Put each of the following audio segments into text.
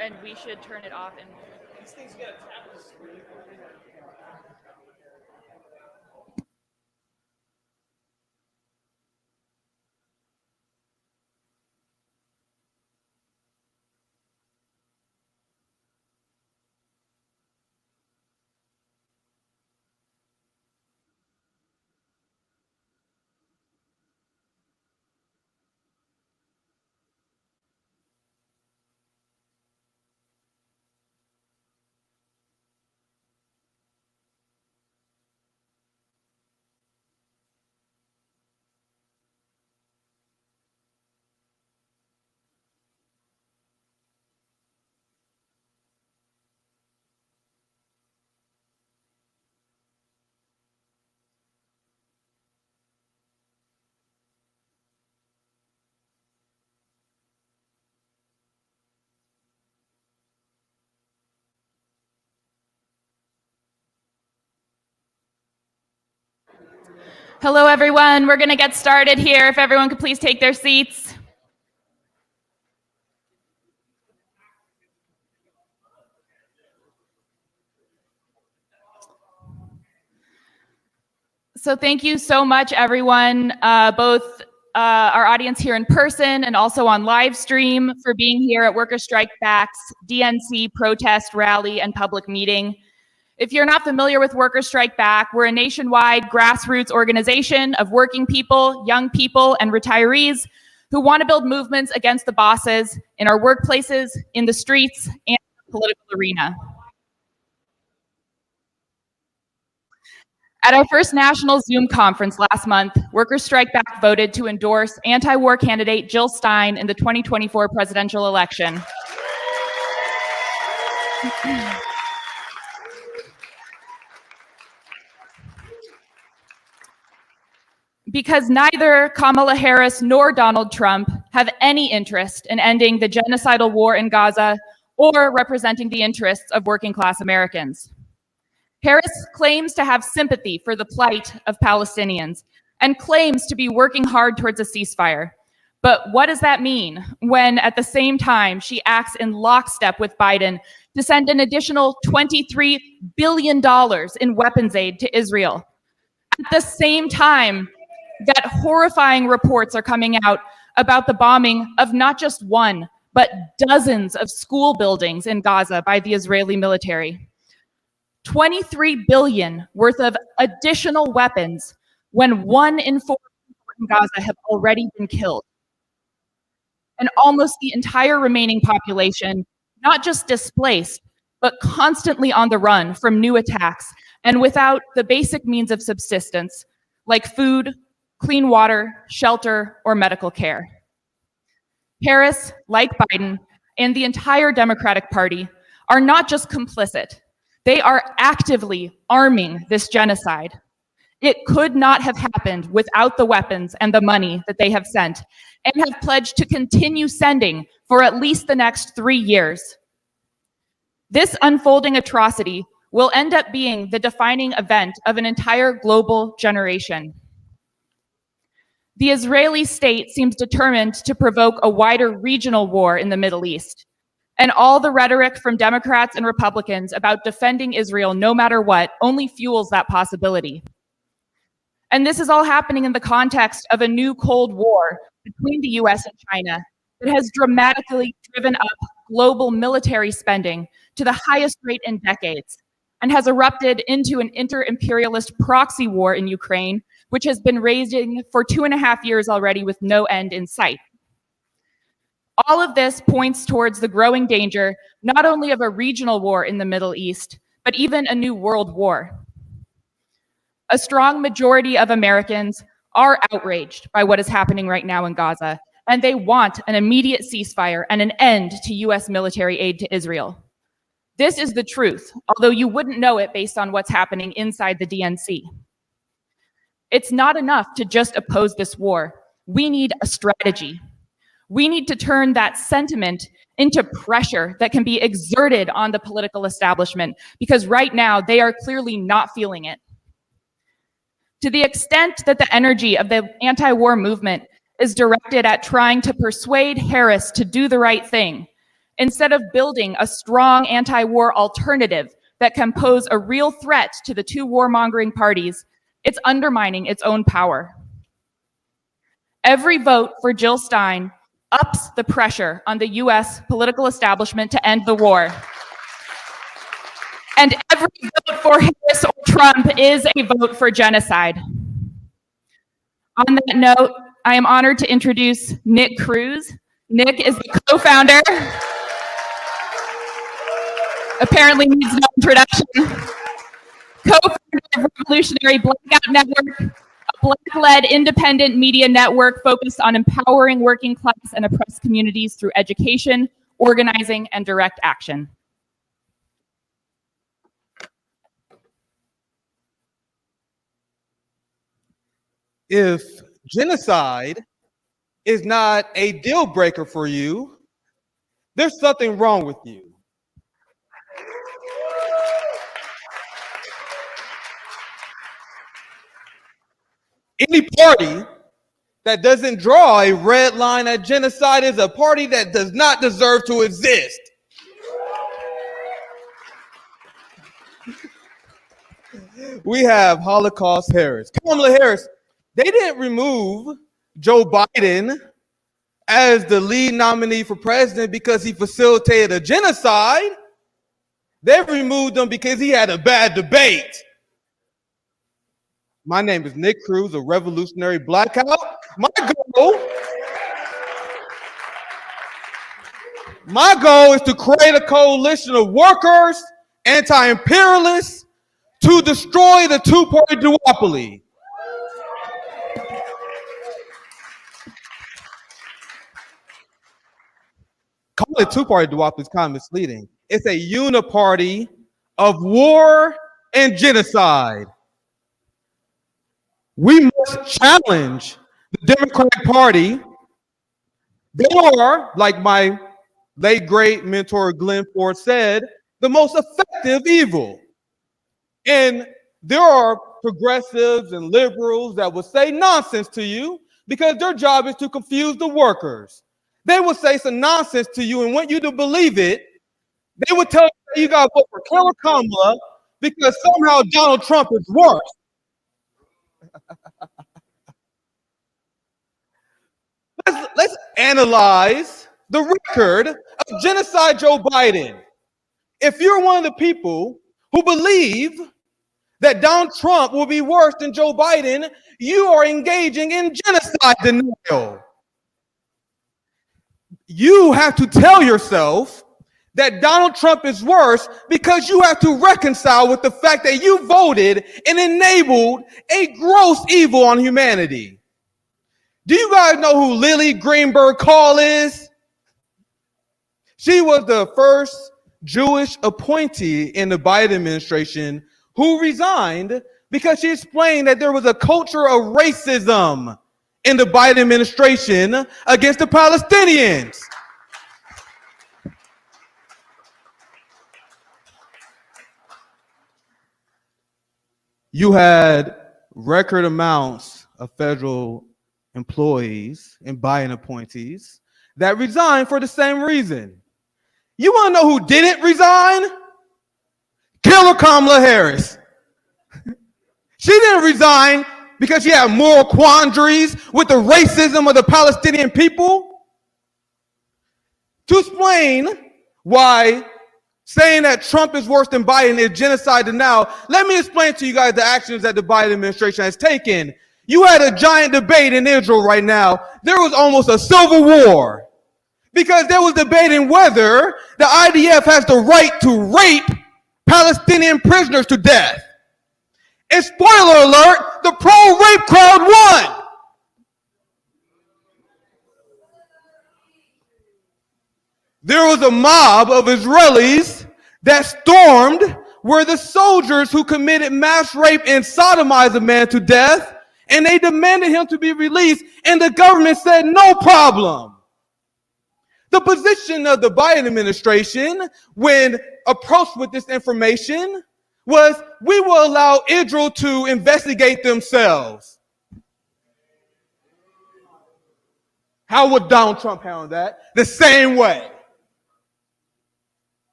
and we should turn it off. And hello, everyone. We're going to get started here. If everyone could please take their seats. So thank you so much, everyone, both our audience here in person and also on live stream, for being here at Worker Strike Back's DNC protest rally and public meeting. If you're not familiar with Worker Strike Back, we're a nationwide grassroots organization of working people, young people, and retirees who want to build movements against the bosses in our workplaces, in the streets, and the political arena. At our first national Zoom conference last month, Worker Strike Back voted to endorse anti-war candidate Jill Stein in the 2024 presidential election. Because neither Kamala Harris nor Donald Trump have any interest in ending the genocidal war in Gaza or representing the interests of working-class Americans. Harris claims to have sympathy for the plight of Palestinians and claims to be working hard towards a ceasefire. But what does that mean when at the same time she acts in lockstep with Biden to send an additional $23 billion in weapons aid to Israel? At the same time that horrifying reports are coming out about the bombing of not just one, but dozens of school buildings in Gaza by the Israeli military. 23 billion worth of additional weapons when 1 in 4 people in Gaza have already been killed. And almost the entire remaining population, not just displaced, but constantly on the run from new attacks and without the basic means of subsistence, like food, clean water, shelter, or medical care. Harris, like Biden, and the entire Democratic Party are not just complicit. They are actively arming this genocide. It could not have happened without the weapons and the money that they have sent and have pledged to continue sending for at least the next 3 years. This unfolding atrocity will end up being the defining event of an entire global generation. The Israeli state seems determined to provoke a wider regional war in the Middle East. And all the rhetoric from Democrats and Republicans about defending Israel no matter what only fuels that possibility. And this is all happening in the context of a new Cold War between the US and China that has dramatically driven up global military spending to the highest rate in decades and has erupted into an inter-imperialist proxy war in Ukraine, which has been raging for 2.5 years already with no end in sight. All of this points towards the growing danger, not only of a regional war in the Middle East, but even a new world war. A strong majority of Americans are outraged by what is happening right now in Gaza, and they want an immediate ceasefire and an end to US military aid to Israel. This is the truth, although you wouldn't know it based on what's happening inside the DNC. It's not enough to just oppose this war. We need a strategy. We need to turn that sentiment into pressure that can be exerted on the political establishment, because right now they are clearly not feeling it. To the extent that the energy of the anti-war movement is directed at trying to persuade Harris to do the right thing instead of building a strong anti-war alternative that can pose a real threat to the two warmongering parties, it's undermining its own power. Every vote for Jill Stein ups the pressure on the US political establishment to end the war. And every vote for Harris or Trump is a vote for genocide. On that note, I am honored to introduce Nick Cruse. Nick is the co-founder, apparently needs no introduction, co-founder of revolutionary Blackout Network, a Black-led independent media network focused on empowering working class and oppressed communities through education, organizing, and direct action. If genocide is not a deal breaker for you, there's something wrong with you. Any party that doesn't draw a red line at genocide is a party that does not deserve to exist. We have Holocaust Harris. Kamala Harris, they didn't remove Joe Biden as the lead nominee for president because he facilitated a genocide. They removed him because he had a bad debate. My name is Nick Cruse of Revolutionary Blackout. My goal is to create a coalition of workers, anti-imperialists, to destroy the two-party duopoly. Calling it two-party duopoly is kind of misleading. It's a uniparty of war and genocide. We must challenge the Democratic Party. They are, like my late great mentor Glenn Ford said, the most effective evil. And there are progressives and liberals that will say nonsense to you because their job is to confuse the workers. They will say some nonsense to you and want you to believe it. They will tell you that you got to vote for Killer Kamala because somehow Donald Trump is worse. Let's analyze the record of genocide Joe Biden. If you're one of the people who believe that Donald Trump will be worse than Joe Biden, you are engaging in genocide denial. You have to tell yourself that Donald Trump is worse because you have to reconcile with the fact that you voted and enabled a gross evil on humanity. Do you guys know who Lily Greenberg Call is? She was the first Jewish appointee in the Biden administration who resigned because she explained that there was a culture of racism in the Biden administration against the Palestinians. You had record amounts of federal employees and Biden appointees that resigned for the same reason. You want to know who didn't resign? Killer Kamala Harris. She didn't resign because she had moral quandaries with the racism of the Palestinian people. To explain why saying that Trump is worse than Biden is genocide denial, let me explain to you guys the actions that the Biden administration has taken. You had a giant debate in Israel right now. There was almost a civil war because there was debating whether the IDF has the right to rape Palestinian prisoners to death. And spoiler alert, the pro-rape crowd won. There was a mob of Israelis that stormed where the soldiers who committed mass rape and sodomized a man to death, and they demanded him to be released, and the government said, no problem. The position of the Biden administration, when approached with this information, was we will allow Israel to investigate themselves. How would Donald Trump handle that? The same way.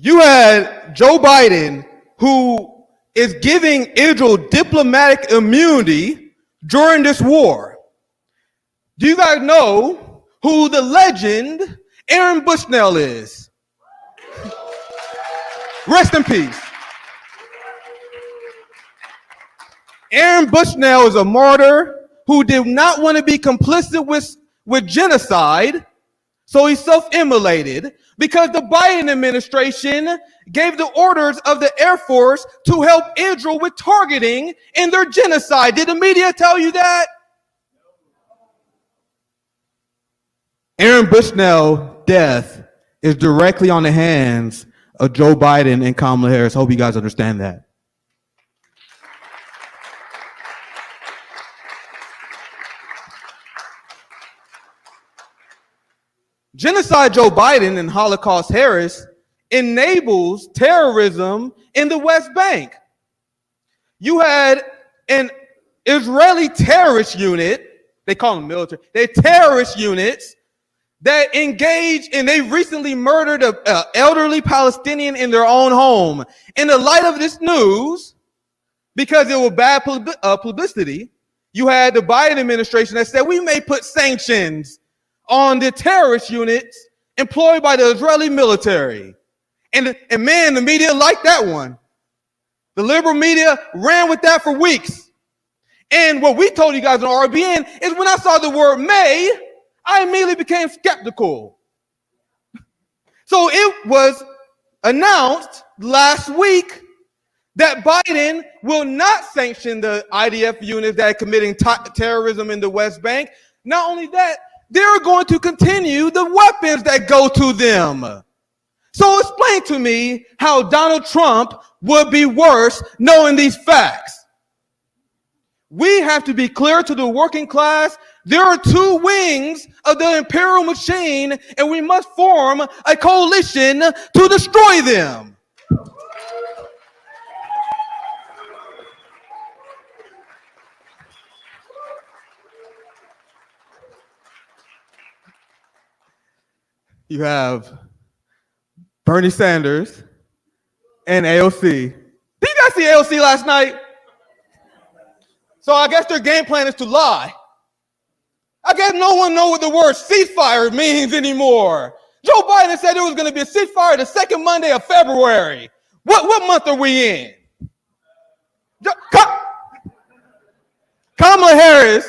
You had Joe Biden, who is giving Israel diplomatic immunity during this war. Do you guys know who the legend Aaron Bushnell is? Rest in peace. Aaron Bushnell is a martyr who did not want to be complicit with genocide, so he self-immolated because the Biden administration gave the orders of the Air Force to help Israel with targeting in their genocide. Did the media tell you that? Aaron Bushnell's death is directly on the hands of Joe Biden and Kamala Harris. Hope you guys understand that. Genocide Joe Biden and Holocaust Harris enables terrorism in the West Bank. You had an Israeli terrorist unit, they call them military, they're terrorist units that engage, and they recently murdered an elderly Palestinian in their own home. In the light of this news, because it was bad publicity, you had the Biden administration that said we may put sanctions on the terrorist units employed by the Israeli military. And man, the media liked that one. The liberal media ran with that for weeks. And what we told you guys on RBN is when I saw the word may, I immediately became skeptical. So it was announced last week that Biden will not sanction the IDF units that are committing terrorism in the West Bank. Not only that, they're going to continue the weapons that go to them. So explain to me how Donald Trump would be worse knowing these facts. We have to be clear to the working class. There are two wings of the imperial machine, and we must form a coalition to destroy them. You have Bernie Sanders and AOC. Did you guys see AOC last night? So I guess their game plan is to lie. I guess no one knows what the word ceasefire means anymore. Joe Biden said there was going to be a ceasefire the second Monday of February. What month are we in? Kamala Harris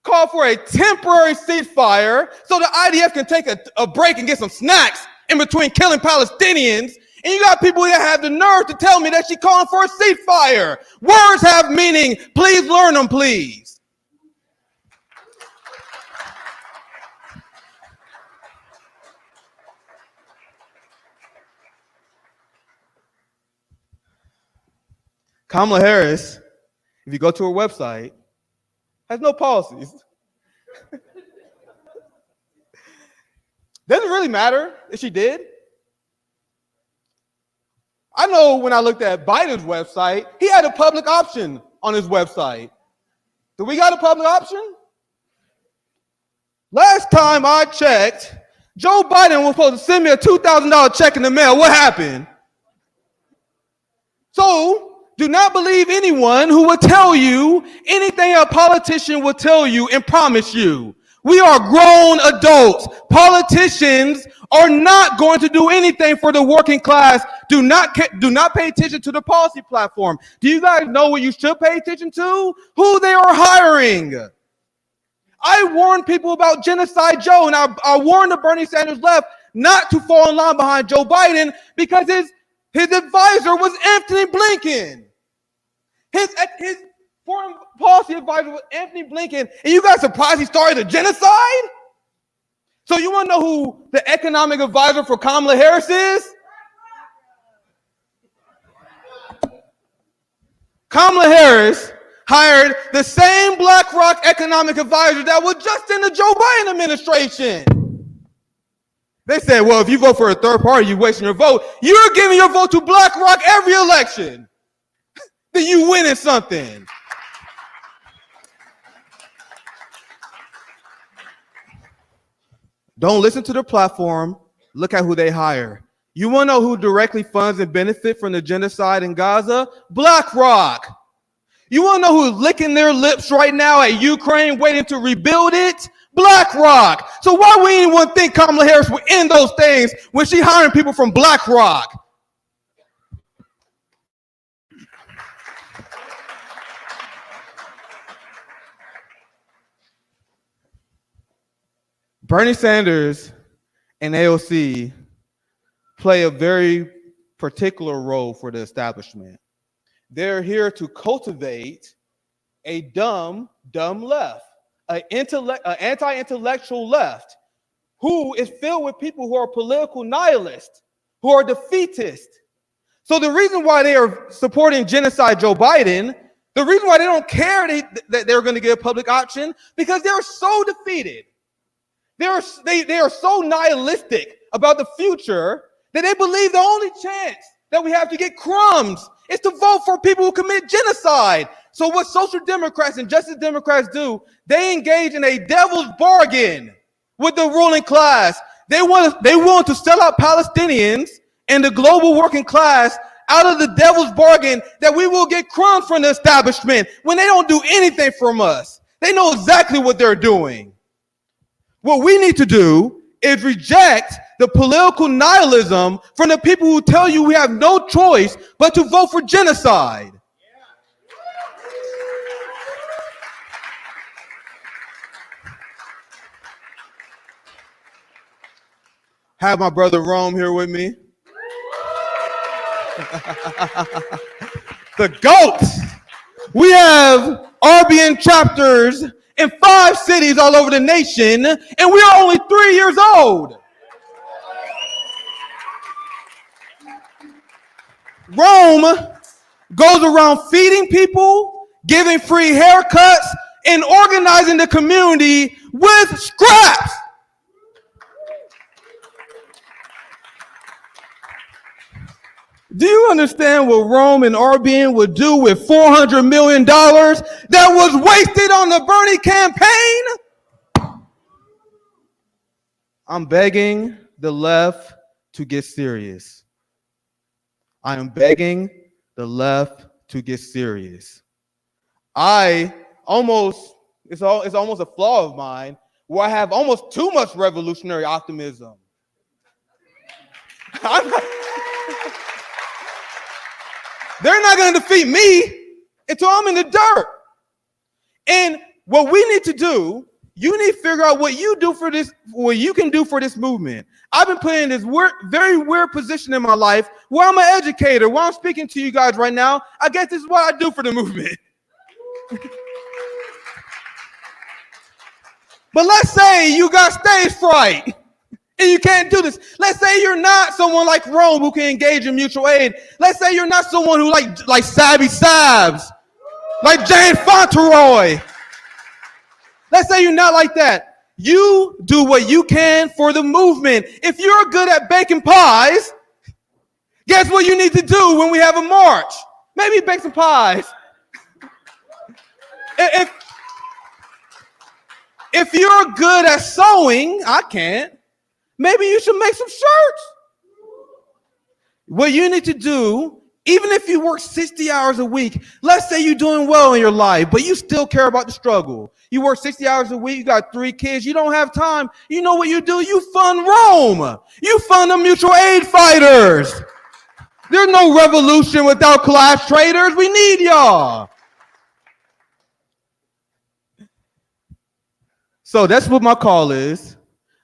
called for a temporary ceasefire so the IDF can take a break and get some snacks in between killing Palestinians. And you got people that have the nerve to tell me that she's calling for a ceasefire. Words have meaning. Please learn them, please. Kamala Harris, if you go to her website, has no policies. Doesn't really matter if she did. I know when I looked at Biden's website, he had a public option on his website. Do we got a public option? Last time I checked, Joe Biden was supposed to send me a $2,000 check in the mail. What happened? So, do not believe anyone who will tell you anything a politician will tell you and promise you. We are grown adults. Politicians are not going to do anything for the working class. Do not pay attention to the policy platform. Do you guys know what you should pay attention to? Who they are hiring. I warned people about Genocide Joe, and I warned the Bernie Sanders left not to fall in line behind Joe Biden because his advisor was Anthony Blinken. His foreign policy advisor was Anthony Blinken, and you guys surprised he started a genocide? So you want to know who the economic advisor for Kamala Harris is? Kamala Harris hired the same BlackRock economic advisor that was just in the Joe Biden administration. They said, well, if you vote for a third party, you're wasting your vote. You're giving your vote to BlackRock every election. Then you winning something. Don't listen to the platform. Look at who they hire. You want to know who directly funds and benefit from the genocide in Gaza? BlackRock. You want to know who's licking their lips right now at Ukraine waiting to rebuild it? BlackRock. So why would anyone think Kamala Harris would end those things when she's hiring people from BlackRock? Bernie Sanders and AOC play a very particular role for the establishment. They're here to cultivate a dumb left, an anti-intellectual left, who is filled with people who are political nihilists, who are defeatist. So the reason why they are supporting genocide Joe Biden, the reason why they don't care that they're going to get a public option, because they're so defeated. They are so nihilistic about the future that they believe the only chance that we have to get crumbs is to vote for people who commit genocide. So what social democrats and justice democrats do, they engage in a devil's bargain with the ruling class. They want to sell out Palestinians and the global working class out of the devil's bargain that we will get crumbs from the establishment when they don't do anything from us. They know exactly what they're doing. What we need to do is reject the political nihilism from the people who tell you we have no choice but to vote for genocide. Have my brother Rome here with me. The GOAT. We have RBN chapters in 5 cities all over the nation, and we are only 3 years old. Rome goes around feeding people, giving free haircuts, and organizing the community with scraps. Do you understand what Rome and RBN would do with $400 million that was wasted on the Bernie campaign? I'm begging the left to get serious. I am begging the left to get serious. It's almost a flaw of mine where I have almost too much revolutionary optimism. They're not going to defeat me until I'm in the dirt. And what we need to do, you need to figure out what you can do for this movement. I've been put in this very weird position in my life where I'm an educator. While I'm speaking to you guys right now, I guess this is what I do for the movement. But let's say you got stage fright and you can't do this. Let's say you're not someone like Rome who can engage in mutual aid. Let's say you're not someone who like Sabby Sabs, like Jane Fauntleroy. Let's say you're not like that. You do what you can for the movement. If you're good at baking pies, guess what you need to do when we have a march? Maybe bake some pies. If you're good at sewing, I can't. Maybe you should make some shirts. What you need to do, even if you work 60 hours a week, let's say you're doing well in your life, but you still care about the struggle. You work 60 hours a week, you got 3 kids, you don't have time. You know what you do? You fund Rome. You fund the mutual aid fighters. There's no revolution without class traders. We need y'all. So that's what my call is.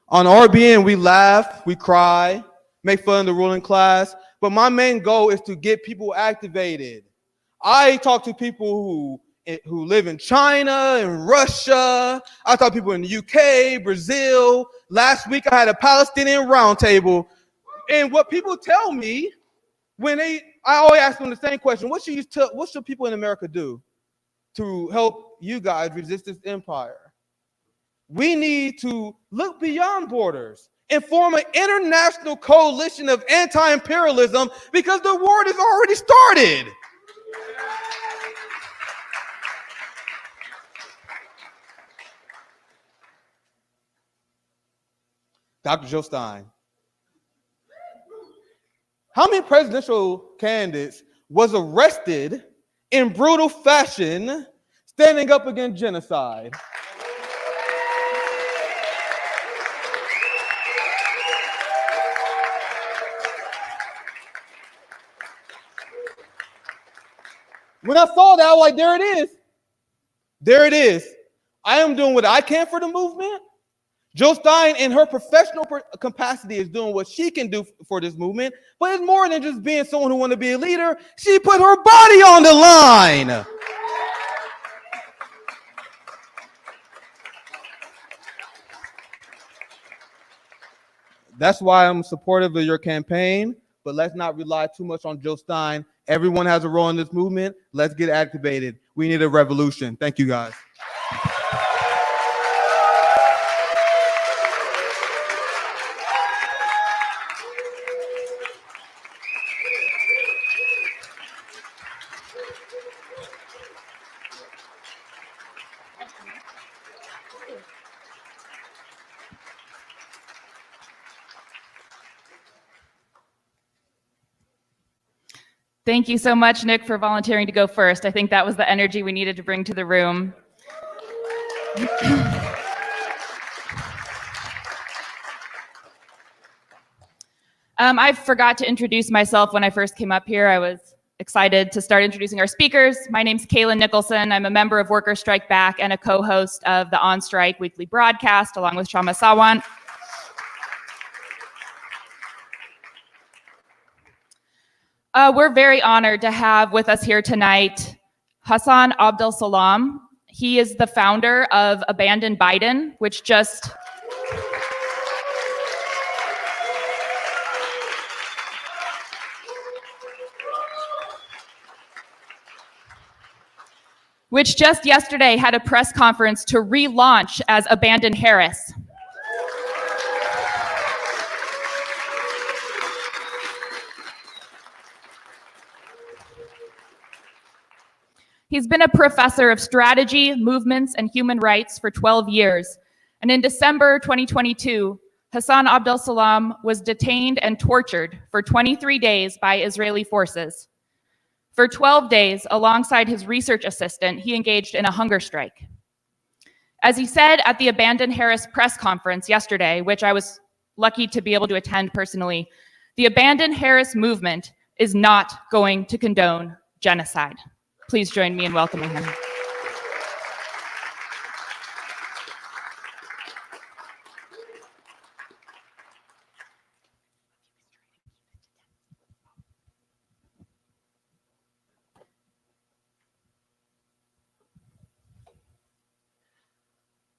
On RBN, we laugh, we cry, make fun of the ruling class, but my main goal is to get people activated. I talk to people who live in China and Russia. I talk to people in the UK, Brazil. Last week, I had a Palestinian roundtable, and what people tell me I always ask them the same question: what should people in America do to help you guys resist this empire? We need to look beyond borders and form an international coalition of anti-imperialism because the war has already started. Dr. Jill Stein. How many presidential candidates was arrested in brutal fashion standing up against genocide? When I saw that, I was like, there it is. There it is. I am doing what I can for the movement. Jill Stein, in her professional capacity, is doing what she can do for this movement. But it's more than just being someone who wants to be a leader. She put her body on the line. That's why I'm supportive of your campaign. But let's not rely too much on Jill Stein. Everyone has a role in this movement. Let's get activated. We need a revolution. Thank you, guys. Thank you so much, Nick, for volunteering to go first. I think that was the energy we needed to bring to the room. I forgot to introduce myself when I first came up here. I was excited to start introducing our speakers. My name's Kaylin Nicholson. I'm a member of Workers Strike Back and a co-host of the On Strike weekly broadcast, along with Kshama Sawant. We're very honored to have with us here tonight Hassan Abdel Salam. He is the founder of Abandon Biden, which just yesterday had a press conference to relaunch as Abandon Harris. He's been a professor of strategy, movements, and human rights for 12 years. And in December 2022, Hassan Abdel Salam was detained and tortured for 23 days by Israeli forces. For 12 days, alongside his research assistant, he engaged in a hunger strike. As he said at the Abandon Harris press conference yesterday, which I was lucky to be able to attend personally, the Abandon Harris movement is not going to condone genocide. Please join me in welcoming him.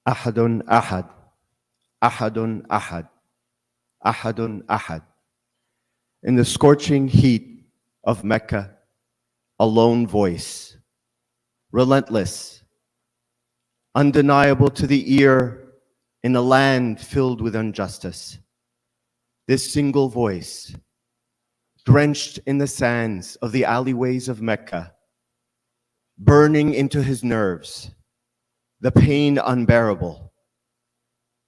Ahadun Ahad, Ahadun Ahad, Ahadun Ahad. In the scorching heat of Mecca, a lone voice, relentless, undeniable to the ear in a land filled with injustice. This single voice, drenched in the sands of the alleyways of Mecca, burning into his nerves, the pain unbearable,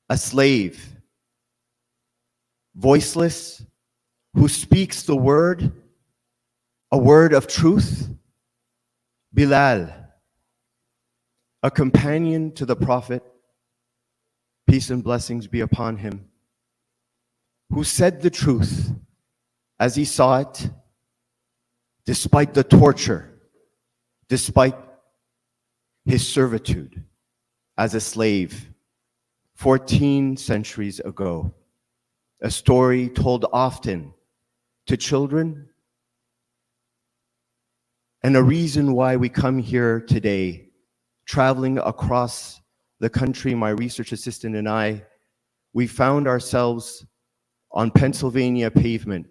a slave, voiceless, who speaks the word, a word of truth, Bilal, a companion to the Prophet, peace and blessings be upon him, who said the truth as he saw it, despite the torture, despite his servitude as a slave 14 centuries ago. A story told often to children, and a reason why we come here today, traveling across the country. My research assistant and I, we found ourselves on Pennsylvania pavement,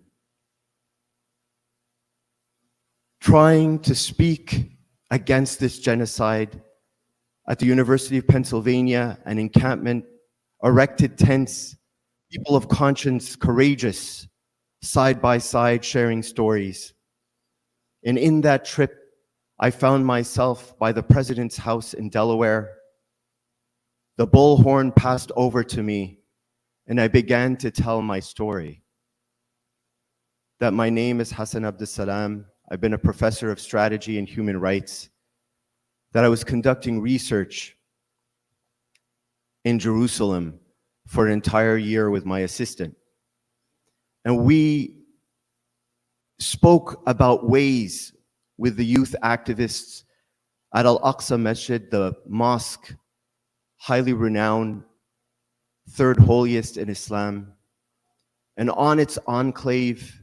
trying to speak against this genocide. At the University of Pennsylvania, an encampment, erected tents, people of conscience, courageous, side by side, sharing stories. And in that trip, I found myself by the president's house in Delaware. The bullhorn passed over to me, and I began to tell my story. that my name is Hassan Abdussalam. I've been a professor of strategy and human rights, that I was conducting research in Jerusalem for an entire year with my assistant. And we spoke about ways with the youth activists at Al-Aqsa Masjid, the mosque, highly renowned, third holiest in Islam. And on its enclave,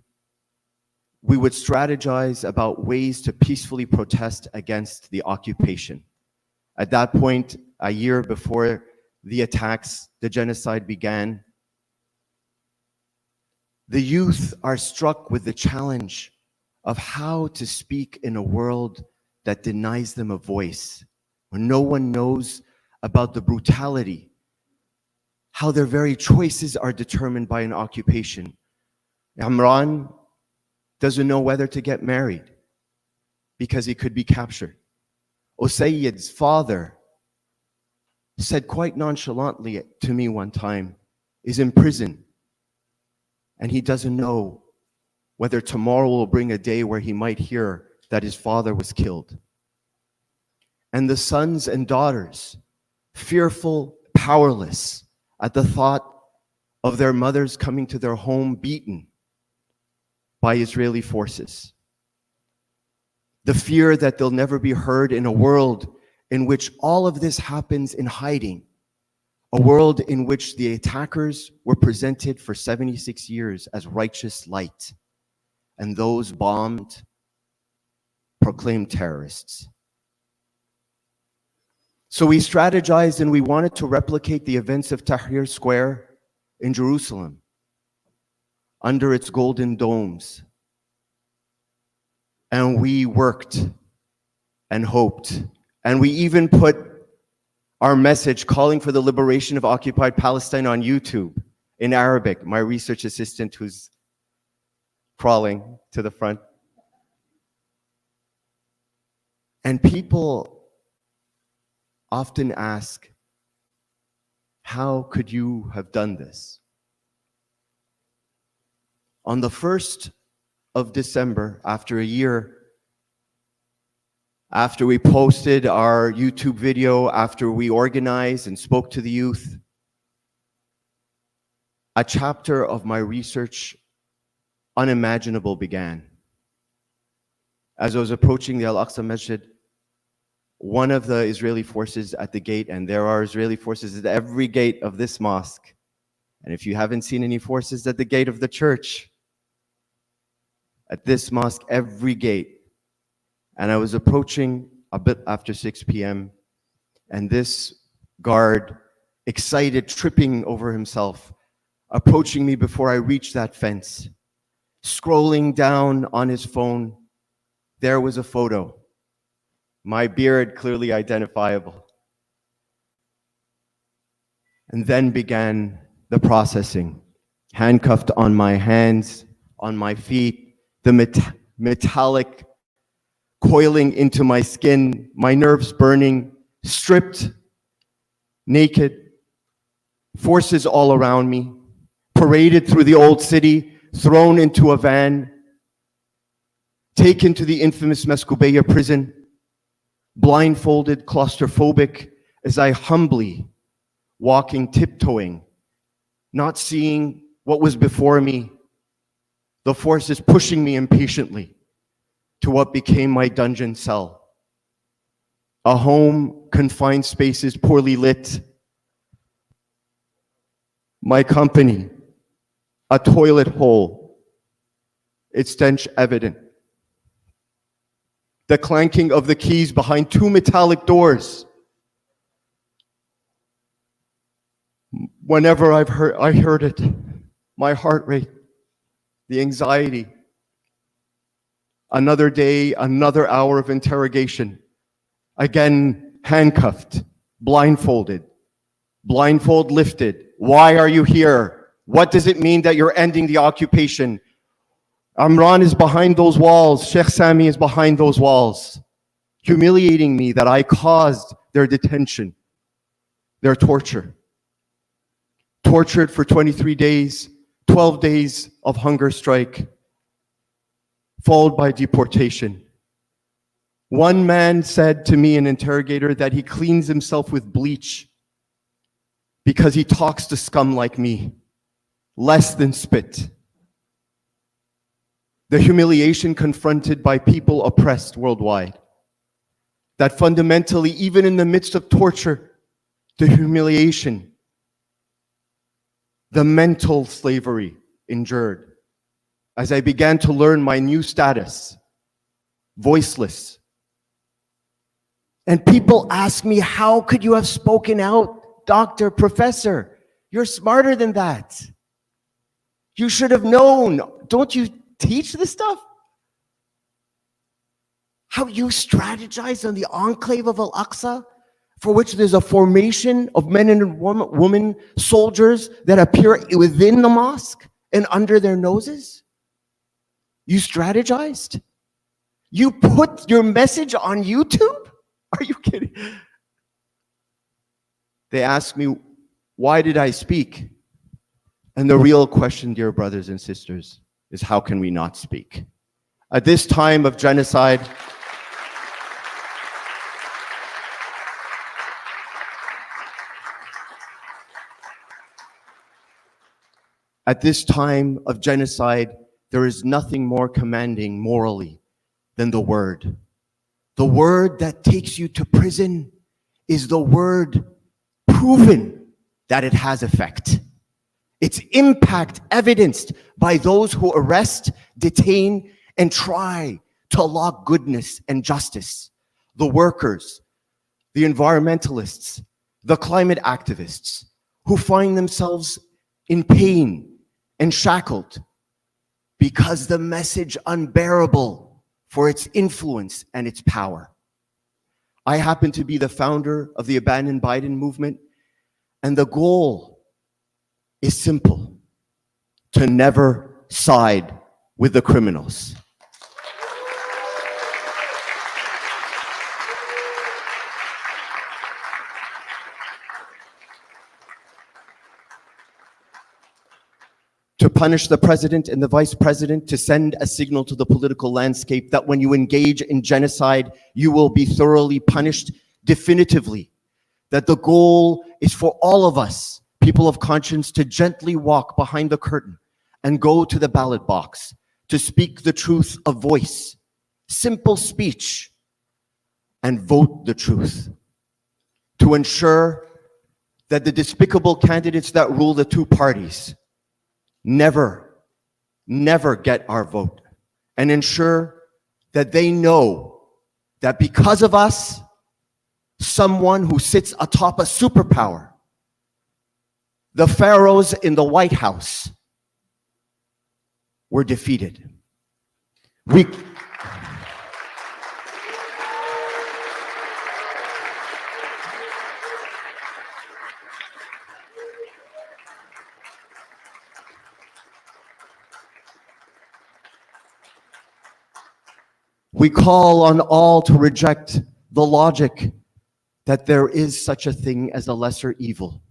we would strategize about ways to peacefully protest against the occupation. At that point, a year before the attacks, the genocide began, the youth are struck with the challenge of how to speak in a world that denies them a voice, when no one knows about the brutality, how their very choices are determined by an occupation. Imran doesn't know whether to get married because he could be captured. Usayd's father said quite nonchalantly to me one time, is in prison, and he doesn't know whether tomorrow will bring a day where he might hear that his father was killed. And the sons and daughters, fearful, powerless at the thought of their mothers coming to their home beaten by Israeli forces. The fear that they'll never be heard in a world in which all of this happens in hiding, a world in which the attackers were presented for 76 years as righteous light, and those bombed proclaimed terrorists. So we strategized and we wanted to replicate the events of Tahrir Square in Jerusalem under its golden domes. And we worked and hoped, and we even put our message calling for the liberation of occupied Palestine on YouTube in Arabic. My research assistant, who's crawling to the front. And people often ask, how could you have done this? On the 1st of December, after a year, after we posted our YouTube video, after we organized and spoke to the youth, a chapter of my research unimaginable began. As I was approaching the Al-Aqsa Masjid, one of the Israeli forces at the gate, and there are Israeli forces at every gate of this mosque, and if you haven't seen any forces at the gate of the church, at this mosque, every gate. And I was approaching a bit after 6 p.m. and this guard, excited, tripping over himself, approaching me before I reached that fence. Scrolling down on his phone, there was a photo. My beard clearly identifiable. And then began the processing. Handcuffed on my hands, on my feet, the metallic coiling into my skin, my nerves burning, stripped, naked, forces all around me, paraded through the old city, thrown into a van, taken to the infamous Meskubeya prison, blindfolded, claustrophobic, as I humbly, walking, tiptoeing, not seeing what was before me, the forces pushing me impatiently to what became my dungeon cell. A home, confined spaces, poorly lit. My company, a toilet hole, its stench evident. The clanking of the keys behind two metallic doors. Whenever I heard it, my heart rate, the anxiety. Another day, another hour of interrogation. Again, handcuffed, blindfolded, blindfold lifted. Why are you here? What does it mean that you're ending the occupation? Imran is behind those walls. Sheikh Sami is behind those walls, humiliating me that I caused their detention, their torture. Tortured for 23 days, 12 days of hunger strike. followed by deportation. One man said to me, an interrogator, that he cleans himself with bleach because he talks to scum like me, less than spit. The humiliation confronted by people oppressed worldwide. That fundamentally, even in the midst of torture, the humiliation, the mental slavery endured. As I began to learn my new status, voiceless. And people ask me, how could you have spoken out, doctor, professor? You're smarter than that. You should have known. Don't you teach this stuff? How you strategize on the enclave of Al-Aqsa, for which there's a formation of men and women soldiers that appear within the mosque and under their noses? You strategized? You put your message on YouTube? Are you kidding? They ask me, why did I speak? And the real question, dear brothers and sisters, is how can we not speak? At this time of genocide, there is nothing more commanding morally than the word. The word that takes you to prison is the word proven that it has effect. Its impact evidenced by those who arrest, detain, and try to lock goodness and justice. The workers, the environmentalists, the climate activists who find themselves in pain and shackled because the message unbearable for its influence and its power. I happen to be the founder of the Abandon Biden movement, and the goal is simple: to never side with the criminals. To punish the president and the vice president, to send a signal to the political landscape that when you engage in genocide, you will be thoroughly punished definitively. That the goal is for all of us, people of conscience, to gently walk behind the curtain and go to the ballot box, to speak the truth of voice, simple speech, and vote the truth. To ensure that the despicable candidates that rule the two parties never get our vote, and ensure that they know that because of us, someone who sits atop a superpower, the pharaohs in the White House, were defeated. We call on all to reject the logic that there is such a thing as a lesser evil,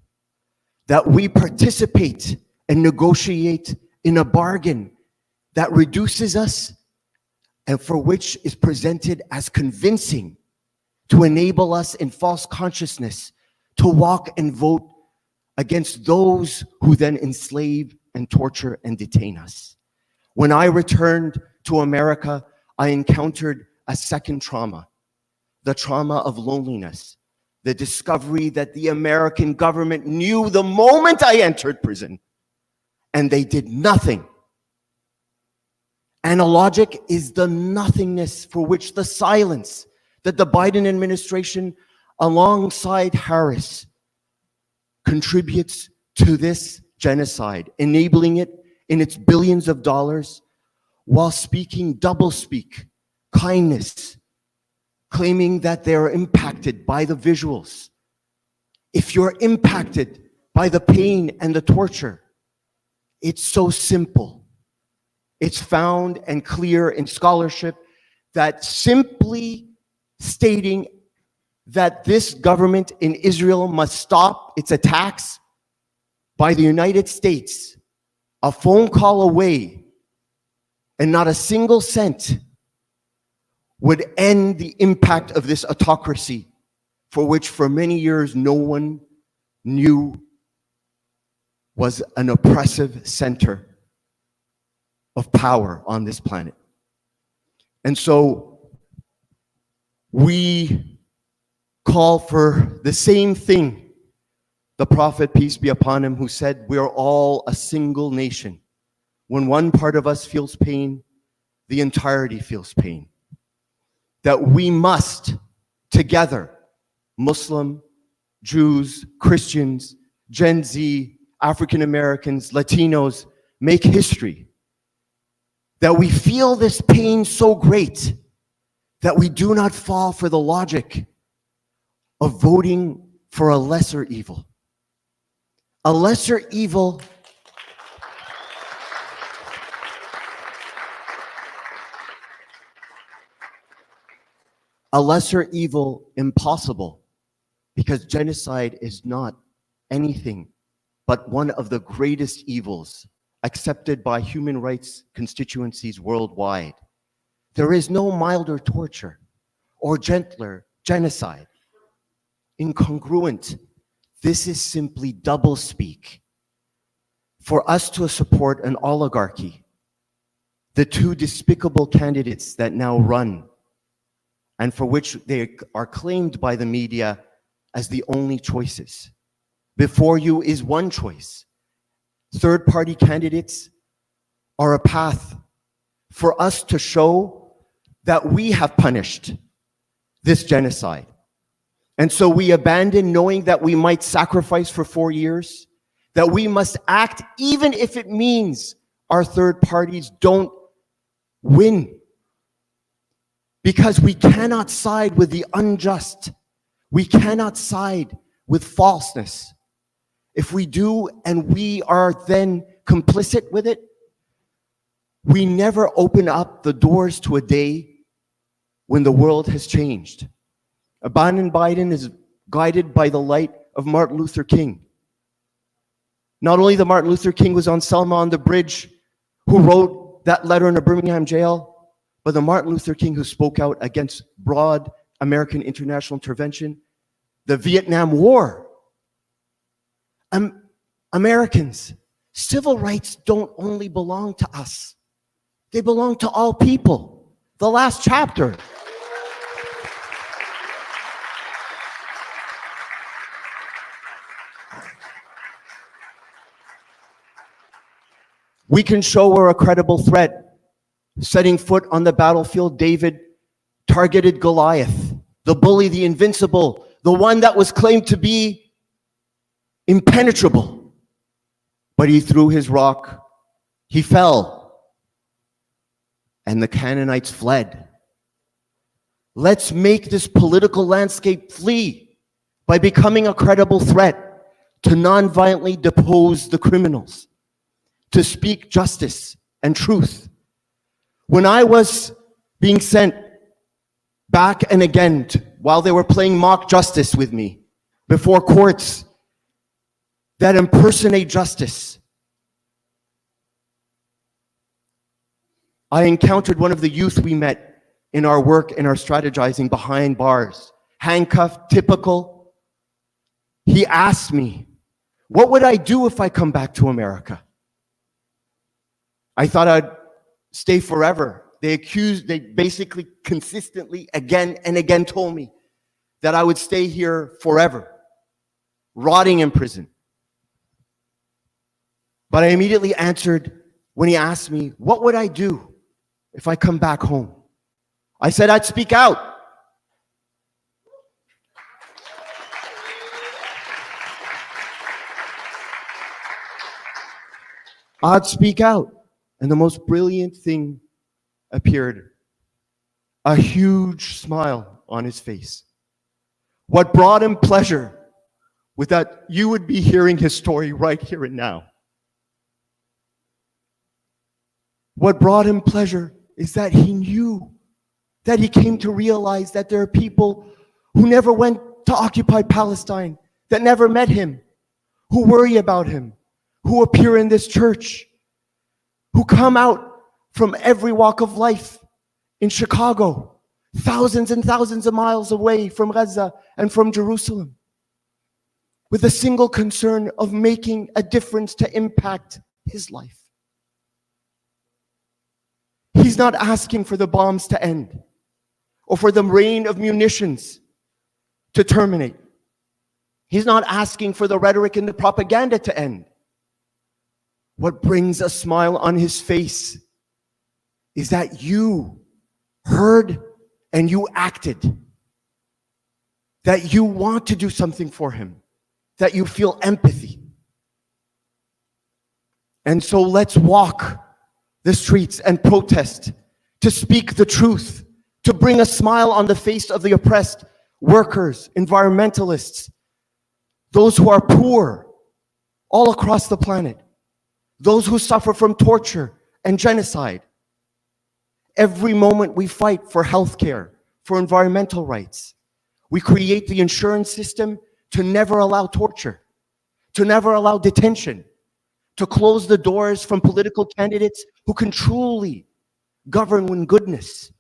that we participate and negotiate in a bargain that reduces us and for which is presented as convincing to enable us in false consciousness to walk and vote against those who then enslave and torture and detain us. When I returned to America, I encountered a second trauma, the trauma of loneliness, the discovery that the American government knew the moment I entered prison, and they did nothing. Analogic is the nothingness for which the silence that the Biden administration, alongside Harris, contributes to this genocide, enabling it in its billions of dollars, while speaking doublespeak, kindness, claiming that they are impacted by the visuals. If you're impacted by the pain and the torture, it's so simple. It's found and clear in scholarship that simply stating that this government in Israel must stop its attacks by the United States, a phone call away, and not a single cent would end the impact of this autocracy, for which for many years no one knew was an oppressive center of power on this planet. And so we call for the same thing the prophet, peace be upon him, who said, we are all a single nation. When one part of us feels pain, the entirety feels pain. That we must together, Muslim, Jews, Christians, Gen Z, African Americans, Latinos, make history. That we feel this pain so great that we do not fall for the logic of voting for a lesser evil. A lesser evil impossible, because genocide is not anything but one of the greatest evils accepted by human rights constituencies worldwide. There is no milder torture or gentler genocide. Incongruent. This is simply doublespeak. For us to support an oligarchy, the two despicable candidates that now run, and for which they are claimed by the media as the only choices. Before you is one choice. Third-party candidates are a path for us to show that we have punished this genocide. And so we abandon knowing that we might sacrifice for 4 years, that we must act even if it means our third parties don't win. Because we cannot side with the unjust. We cannot side with falseness. If we do and we are then complicit with it, we never open up the doors to a day when the world has changed. Biden is guided by the light of Martin Luther King. Not only the Martin Luther King was on Selma on the bridge, who wrote that letter in a Birmingham jail, but the Martin Luther King who spoke out against broad American international intervention, the Vietnam War. Americans, civil rights don't only belong to us. They belong to all people. The last chapter. We can show we're a credible threat. Setting foot on the battlefield, David targeted Goliath, the bully, the invincible, the one that was claimed to be impenetrable. But he threw his rock, he fell, and the Canaanites fled. Let's make this political landscape flee by becoming a credible threat to non-violently depose the criminals, to speak justice and truth. When I was being sent back and again while they were playing mock justice with me before courts that impersonate justice, I encountered one of the youth we met in our work and our strategizing behind bars, handcuffed, typical. He asked me, what would I do if I come back to America? I thought I'd stay forever. They basically consistently again and again told me that I would stay here forever, rotting in prison. But I immediately answered when he asked me, what would I do if I come back home? I said I'd speak out. I'd speak out. And the most brilliant thing appeared, a huge smile on his face. What brought him pleasure was that you would be hearing his story right here and now. What brought him pleasure is that he knew, that he came to realize that there are people who never went to occupy Palestine, that never met him, who worry about him, who appear in this church, who come out from every walk of life in Chicago, thousands and thousands of miles away from Gaza and from Jerusalem, with a single concern of making a difference to impact his life. He's not asking for the bombs to end or for the rain of munitions to terminate. He's not asking for the rhetoric and the propaganda to end. What brings a smile on his face is that you heard and you acted, that you want to do something for him, that you feel empathy. And so let's walk the streets and protest, to speak the truth, to bring a smile on the face of the oppressed, workers, environmentalists, those who are poor all across the planet, those who suffer from torture and genocide. Every moment we fight for healthcare, for environmental rights, we create the insurance system to never allow torture, to never allow detention, to close the doors from political candidates who can truly govern with goodness.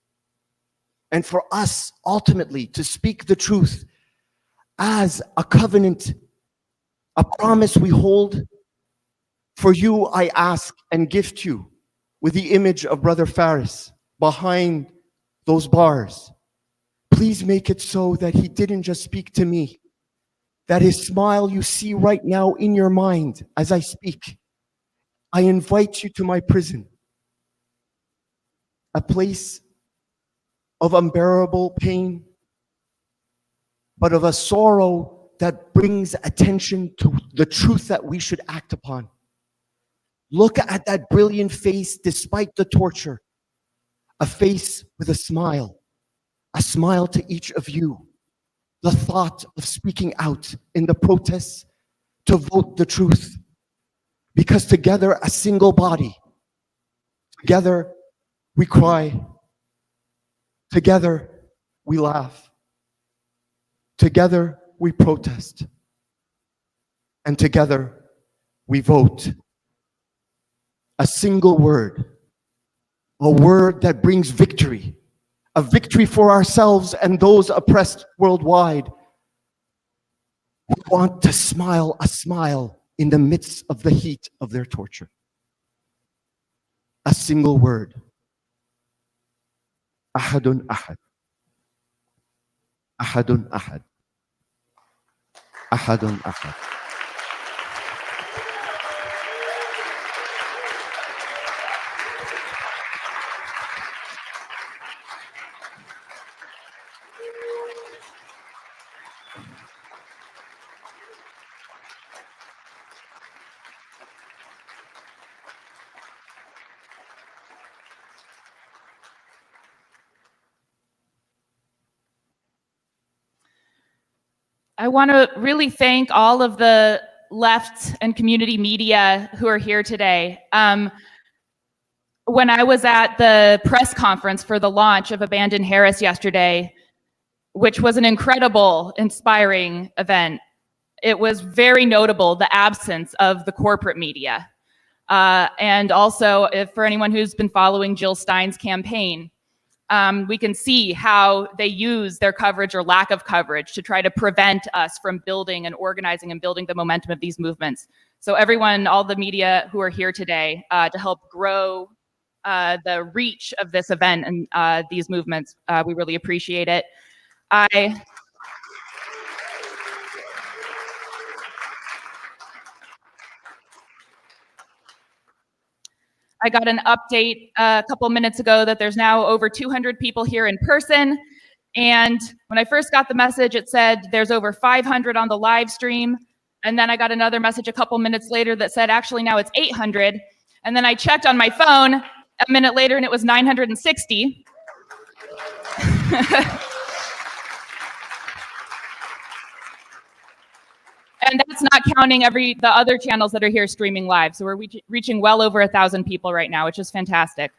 And for us, ultimately, to speak the truth as a covenant, a promise we hold. For you, I ask and gift you with the image of Brother Faris behind those bars. Please make it so that he didn't just speak to me, that his smile you see right now in your mind as I speak. I invite you to my prison, a place of unbearable pain, but of a sorrow that brings attention to the truth that we should act upon. Look at that brilliant face despite the torture, a face with a smile to each of you. The thought of speaking out in the protests to vote the truth. Because together, a single body, together we cry, together we laugh, together we protest, and together we vote. A single word, a word that brings victory, a victory for ourselves and those oppressed worldwide. We want to smile a smile in the midst of the heat of their torture. A single word. Ahadun ahad. Ahadun ahad. Ahadun ahad. I want to really thank all of the left and community media who are here today. When I was at the press conference for the launch of Abandon Harris yesterday, which was an incredible, inspiring event, it was very notable, the absence of the corporate media. And also, for anyone who's been following Jill Stein's campaign, we can see how they use their coverage or lack of coverage to try to prevent us from building and organizing and building the momentum of these movements. So everyone, all the media who are here today to help grow the reach of this event and these movements, we really appreciate it. I got an update a couple minutes ago that there's now over 200 people here in person. And when I first got the message, it said there's over 500 on the live stream. And then I got another message a couple minutes later that said, actually now it's 800. And then I checked on my phone a minute later and it was 960. And that's not counting the other channels that are here streaming live. So we're reaching well over 1,000 people right now, which is fantastic.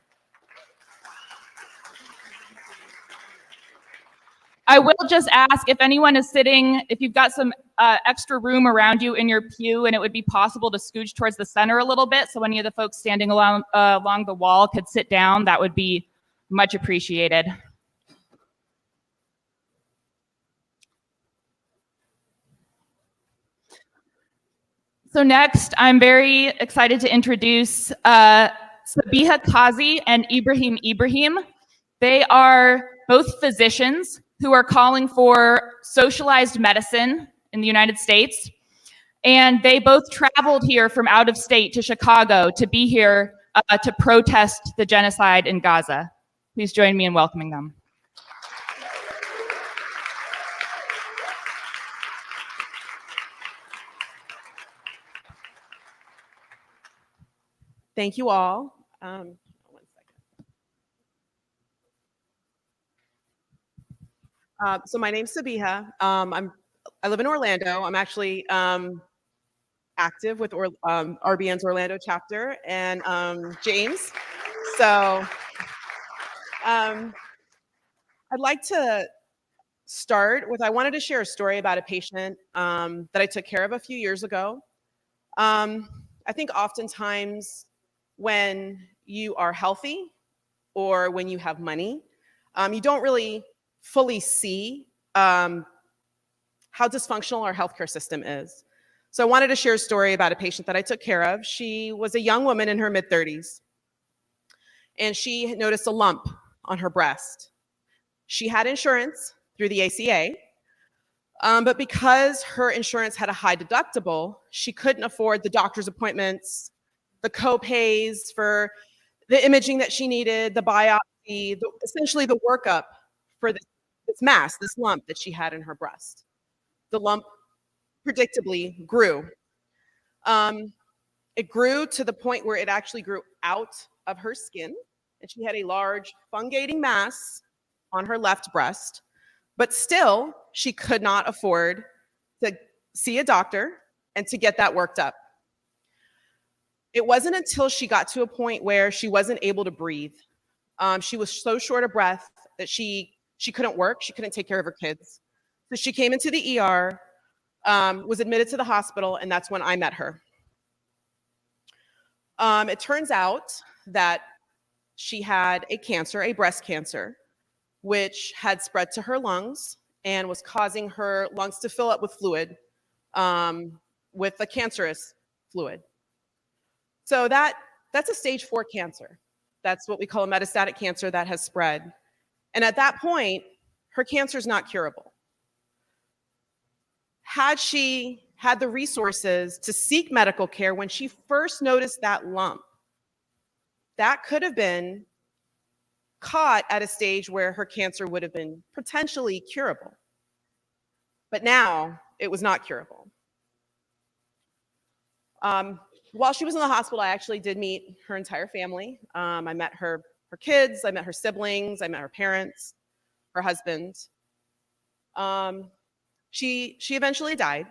I will just ask if anyone is sitting, if you've got some extra room around you in your pew, and it would be possible to scooch towards the center a little bit so any of the folks standing along the wall could sit down, that would be much appreciated. So next, I'm very excited to introduce Sabiha Kazi and Ibrahim. They are both physicians who are calling for socialized medicine in the United States. And they both traveled here from out of state to Chicago to be here to protest the genocide in Gaza. Please join me in welcoming them. Thank you all. One second. So my name's Sabiha. I live in Orlando. I'm actually active with RBN's Orlando chapter and James. So I'd like to start with, I wanted to share a story about a patient that I took care of a few years ago. I think oftentimes when you are healthy or when you have money, you don't really fully see how dysfunctional our healthcare system is. So I wanted to share a story about a patient that I took care of. She was a young woman in her mid-30s, and she noticed a lump on her breast. She had insurance through the ACA, but because her insurance had a high deductible, she couldn't afford the doctor's appointments, the co-pays for the imaging that she needed, the biopsy, essentially the workup for this mass, this lump that she had in her breast. The lump predictably grew. It grew to the point where it actually grew out of her skin, and she had a large fungating mass on her left breast, but still she could not afford to see a doctor and to get that worked up. It wasn't until she got to a point where she wasn't able to breathe. She was so short of breath that she couldn't work, she couldn't take care of her kids. So she came into the ER, was admitted to the hospital, and that's when I met her. It turns out that she had a cancer, a breast cancer, which had spread to her lungs and was causing her lungs to fill up with fluid, with a cancerous fluid. So that's a stage 4 cancer. That's what we call a metastatic cancer that has spread. And at that point, her cancer is not curable. Had she had the resources to seek medical care when she first noticed that lump, that could have been caught at a stage where her cancer would have been potentially curable. But now it was not curable. While she was in the hospital, I actually did meet her entire family. I met her kids, I met her siblings, I met her parents, her husband. She eventually died.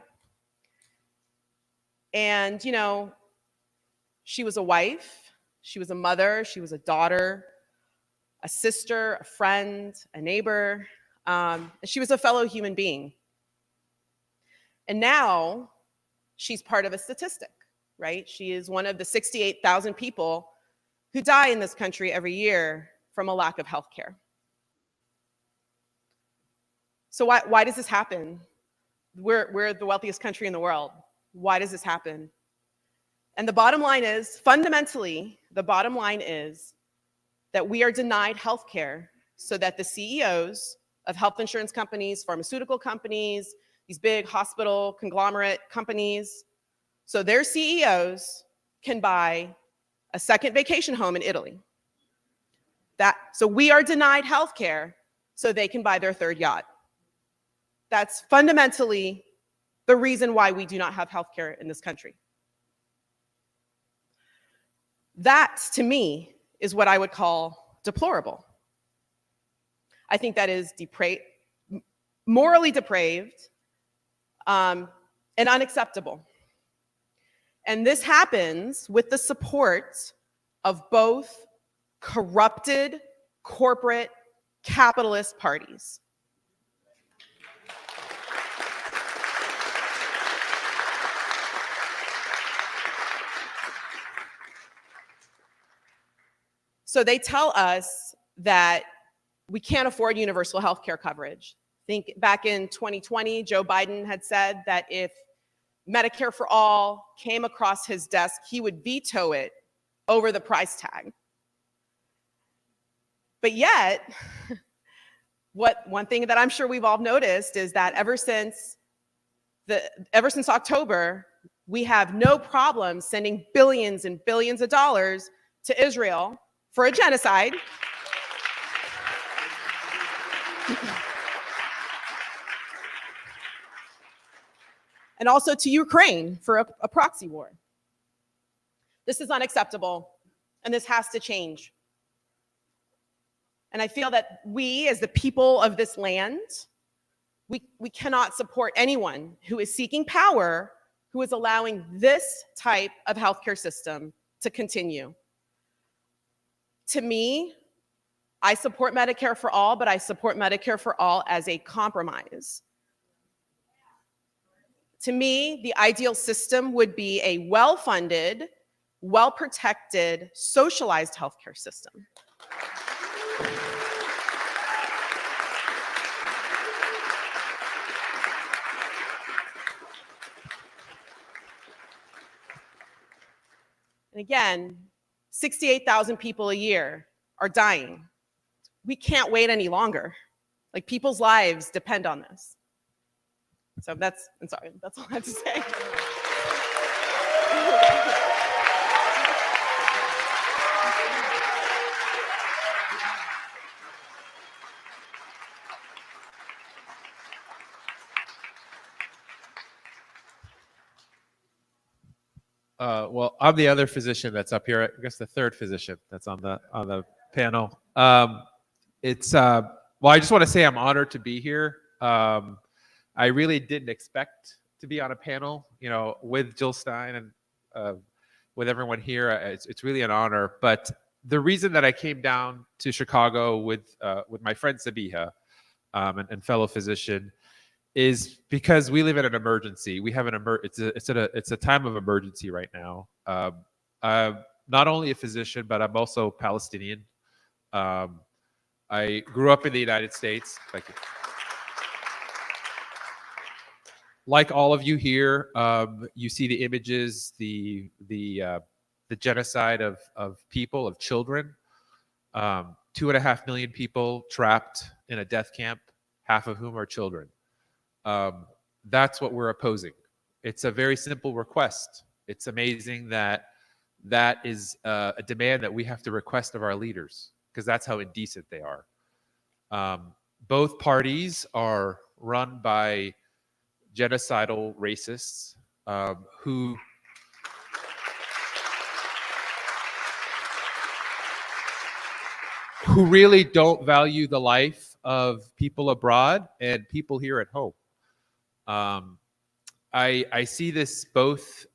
And, you know, she was a wife, she was a mother, she was a daughter, a sister, a friend, a neighbor. She was a fellow human being. And now she's part of a statistic, right? She is one of the 68,000 people who die in this country every year from a lack of health care. So why does this happen? We're the wealthiest country in the world. Why does this happen? And the bottom line is, fundamentally, the bottom line is that we are denied health care so that the CEOs of health insurance companies, pharmaceutical companies, these big hospital conglomerate companies, so their CEOs can buy a second vacation home in Italy. So we are denied health care so they can buy their third yacht. That's fundamentally the reason why we do not have health care in this country. That, to me, is what I would call deplorable. I think that is morally depraved and unacceptable. And this happens with the support of both corrupted corporate capitalist parties. So they tell us that we can't afford universal health care coverage. I think back in 2020, Joe Biden had said that if Medicare for all came across his desk, he would veto it over the price tag. But yet, one thing that I'm sure we've all noticed is that ever since October, we have no problem sending billions and billions of dollars to Israel for a genocide. And also to Ukraine for a proxy war. This is unacceptable, and this has to change. And I feel that we, as the people of this land, we cannot support anyone who is seeking power, who is allowing this type of healthcare system to continue. To me, I support Medicare for all, but I support Medicare for all as a compromise. To me, the ideal system would be a well-funded, well-protected, socialized healthcare system. And again, 68,000 people a year are dying. We can't wait any longer. Like, people's lives depend on this. So that's all I have to say. Well, I'm the other physician that's up here. I guess the third physician that's on the panel. Well, I just want to say I'm honored to be here. I really didn't expect to be on a panel, with Jill Stein and with everyone here. It's really an honor. But the reason that I came down to Chicago with my friend Sabiha and fellow physician is because we live in an emergency. We have it's a time of emergency right now. I'm not only a physician, but I'm also Palestinian. I grew up in the United States. Thank you. Like all of you here, you see the images, the genocide of people, of children. 2.5 million people trapped in a death camp, half of whom are children. That's what we're opposing. It's a very simple request. It's amazing that is a demand that we have to request of our leaders, because that's how indecent they are. Both parties are run by genocidal racists who really don't value the life of people abroad and people here at home. I see this both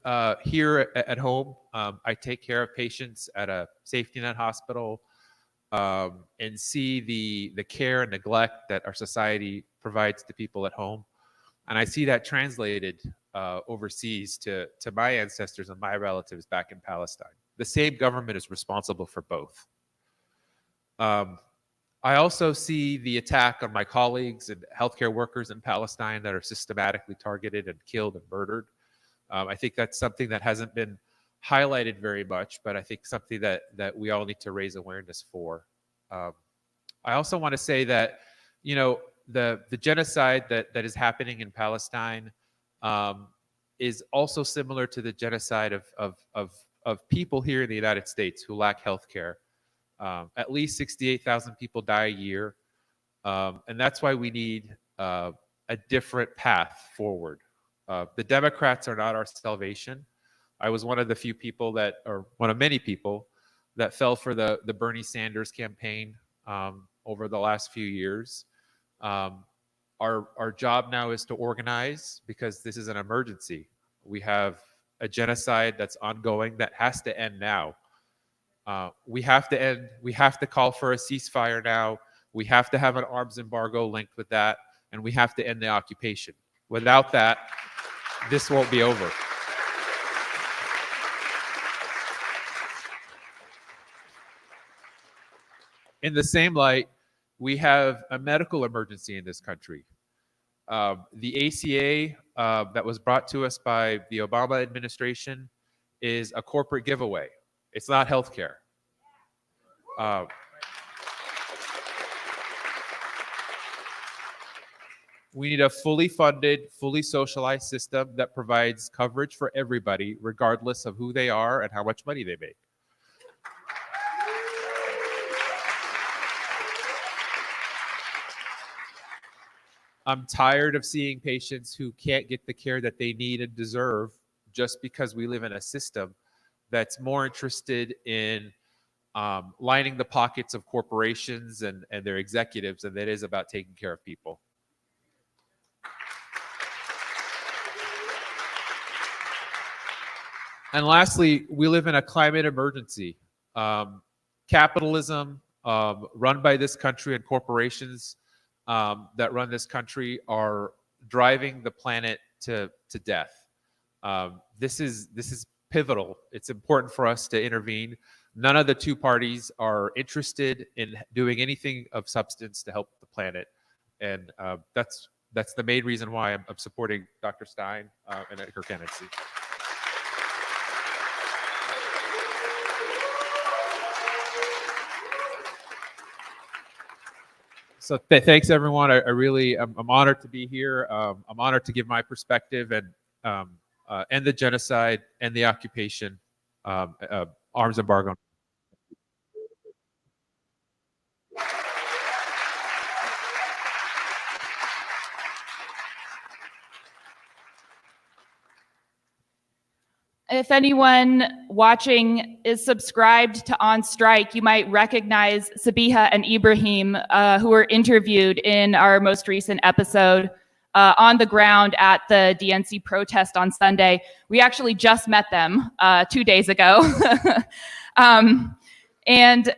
here at home. I take care of patients at a safety net hospital and see the care and neglect that our society provides to people at home. And I see that translated overseas to my ancestors and my relatives back in Palestine. The same government is responsible for both. I also see the attack on my colleagues and healthcare workers in Palestine that are systematically targeted and killed and murdered. I think that's something that hasn't been highlighted very much, but I think something that we all need to raise awareness for. I also want to say that, the genocide that is happening in Palestine is also similar to the genocide of people here in the United States who lack health care. At least 68,000 people die a year. And that's why we need a different path forward. The Democrats are not our salvation. I was one of the few people or one of many people that fell for the Bernie Sanders campaign over the last few years. Our job now is to organize, because this is an emergency. We have a genocide that's ongoing that has to end now. We have to call for a ceasefire now. We have to have an arms embargo linked with that, and we have to end the occupation. Without that, this won't be over. In the same light, we have a medical emergency in this country. The ACA that was brought to us by the Obama administration is a corporate giveaway. It's not healthcare. We need a fully funded, fully socialized system that provides coverage for everybody, regardless of who they are and how much money they make. I'm tired of seeing patients who can't get the care that they need and deserve just because we live in a system that's more interested in lining the pockets of corporations and their executives than it is about taking care of people. And lastly, we live in a climate emergency. Capitalism run by this country and corporations that run this country are driving the planet to death. This is pivotal. It's important for us to intervene. None of the two parties are interested in doing anything of substance to help the planet, and that's the main reason why I'm supporting Dr. Stein and her candidacy. So thanks everyone. I'm honored to be here. I'm honored to give my perspective and end the genocide and the occupation, arms embargo. If anyone watching is subscribed to On Strike, you might recognize Sabiha and Ibrahim, who were interviewed in our most recent episode on the ground at the DNC protest on Sunday. We actually just met them 2 days ago. And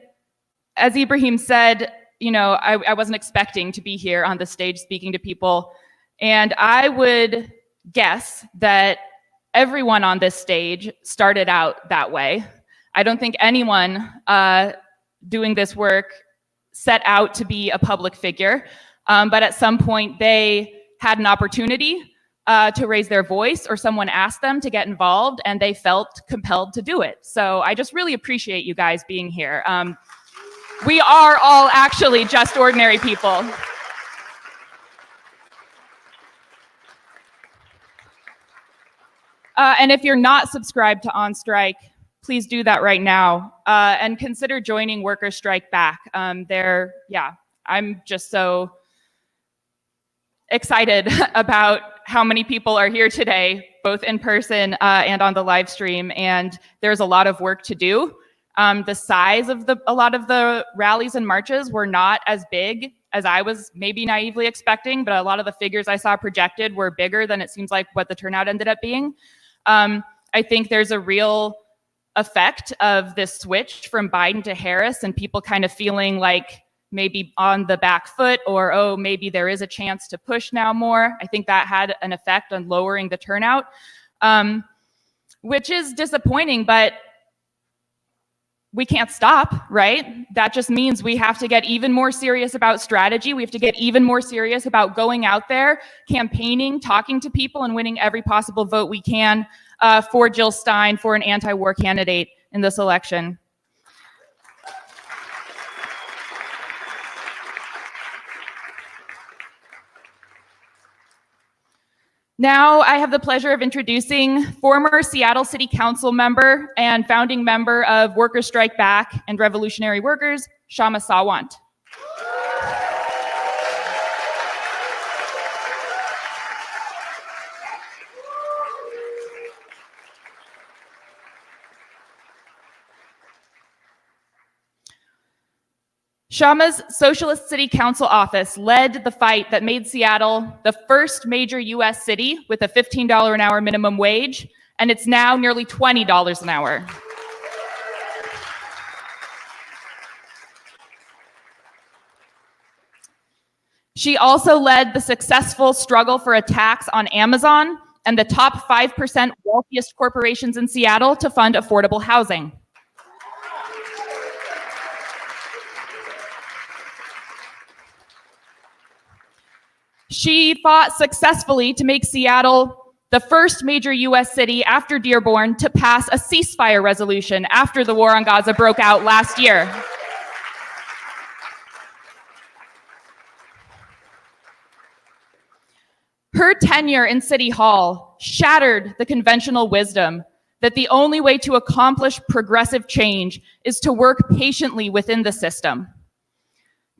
as Ibrahim said, you know, I wasn't expecting to be here on the stage speaking to people. And I would guess that everyone on this stage started out that way. I don't think anyone doing this work set out to be a public figure, but at some point they had an opportunity to raise their voice, or someone asked them to get involved and they felt compelled to do it. So I just really appreciate you guys being here. We are all actually just ordinary people. And if you're not subscribed to On Strike, please do that right now and consider joining Workers Strike Back. I'm just so excited about how many people are here today, both in person and on the live stream. And there's a lot of work to do. The size of a lot of the rallies and marches were not as big as I was maybe naively expecting, but a lot of the figures I saw projected were bigger than it seems like what the turnout ended up being. I think there's a real effect of this switch from Biden to Harris and people kind of feeling like maybe on the back foot, or, oh, maybe there is a chance to push now more. I think that had an effect on lowering the turnout, which is disappointing, but we can't stop, right? That just means we have to get even more serious about strategy. We have to get even more serious about going out there, campaigning, talking to people, and winning every possible vote we can for Jill Stein, for an anti-war candidate in this election. Now I have the pleasure of introducing former Seattle City Council member and founding member of Workers Strike Back and Revolutionary Workers, Kshama Sawant. Kshama's Socialist City Council office led the fight that made Seattle the first major U.S. city with a $15 an hour minimum wage, and it's now nearly $20 an hour. She also led the successful struggle for a tax on Amazon and the top 5% wealthiest corporations in Seattle to fund affordable housing. She fought successfully to make Seattle the first major US city after Dearborn to pass a ceasefire resolution after the war on Gaza broke out last year. Her tenure in City Hall shattered the conventional wisdom that the only way to accomplish progressive change is to work patiently within the system.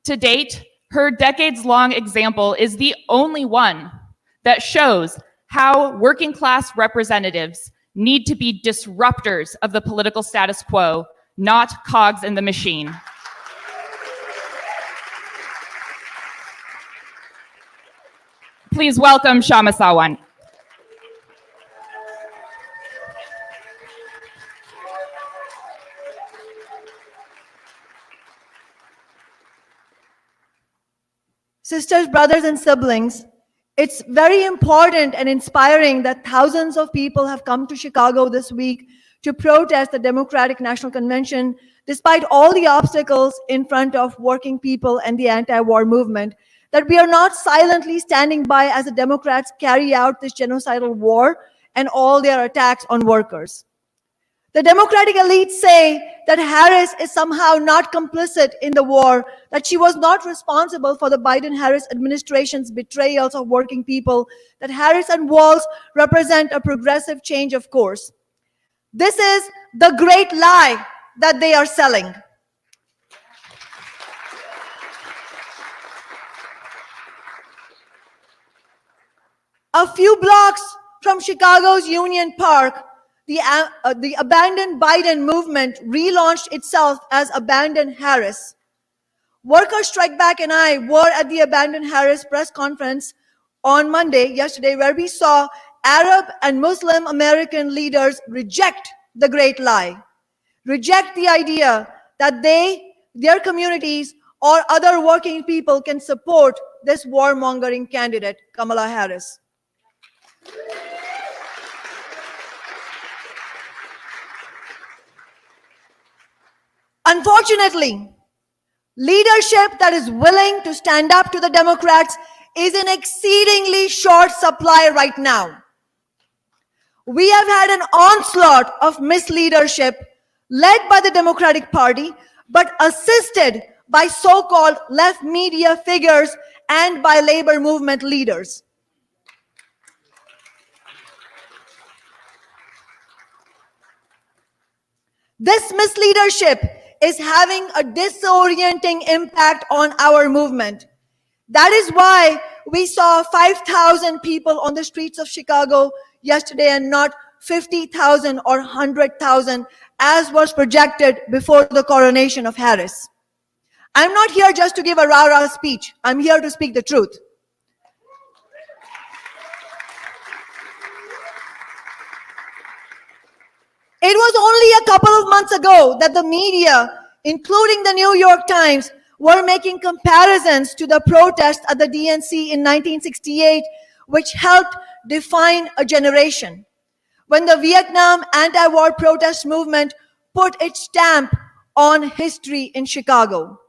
To date, her decades-long example is the only one that shows how working class representatives need to be disruptors of the political status quo, not cogs in the machine. Please welcome Kshama Sawant. Sisters, brothers, and siblings, it's very important and inspiring that thousands of people have come to Chicago this week to protest the Democratic National Convention, despite all the obstacles in front of working people and the anti-war movement, that we are not silently standing by as the Democrats carry out this genocidal war and all their attacks on workers. The Democratic elites say that Harris is somehow not complicit in the war, that she was not responsible for the Biden-Harris administration's betrayals of working people, that Harris and Walz represent a progressive change of course. This is the great lie that they are selling. A few blocks from Chicago's Union Park, the Abandoned Biden movement relaunched itself as Abandoned Harris. Worker Strike Back and I were at the Abandoned Harris press conference on Monday, yesterday, where we saw Arab and Muslim American leaders reject the great lie, reject the idea that their communities, or other working people can support this warmongering candidate, Kamala Harris. Unfortunately, leadership that is willing to stand up to the Democrats is in exceedingly short supply right now. We have had an onslaught of misleadership led by the Democratic Party, but assisted by so-called left media figures and by labor movement leaders. This misleadership is having a disorienting impact on our movement. That is why we saw 5,000 people on the streets of Chicago yesterday and not 50,000 or 100,000 as was projected before the coronation of Harris. I'm not here just to give a rah-rah speech. I'm here to speak the truth. It was only a couple of months ago that the media, including the New York Times, were making comparisons to the protests at the DNC in 1968, which helped define a generation, when the Vietnam anti-war protest movement put its stamp on history in Chicago.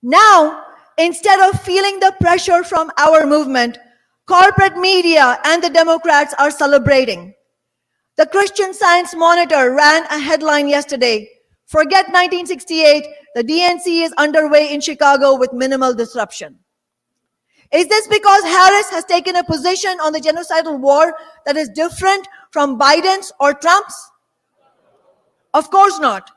Now, instead of feeling the pressure from our movement, corporate media and the Democrats are celebrating. The Christian Science Monitor ran a headline yesterday: "Forget 1968, the DNC is underway in Chicago with minimal disruption." Is this because Harris has taken a position on the genocidal war that is different from Biden's or Trump's? Of course not.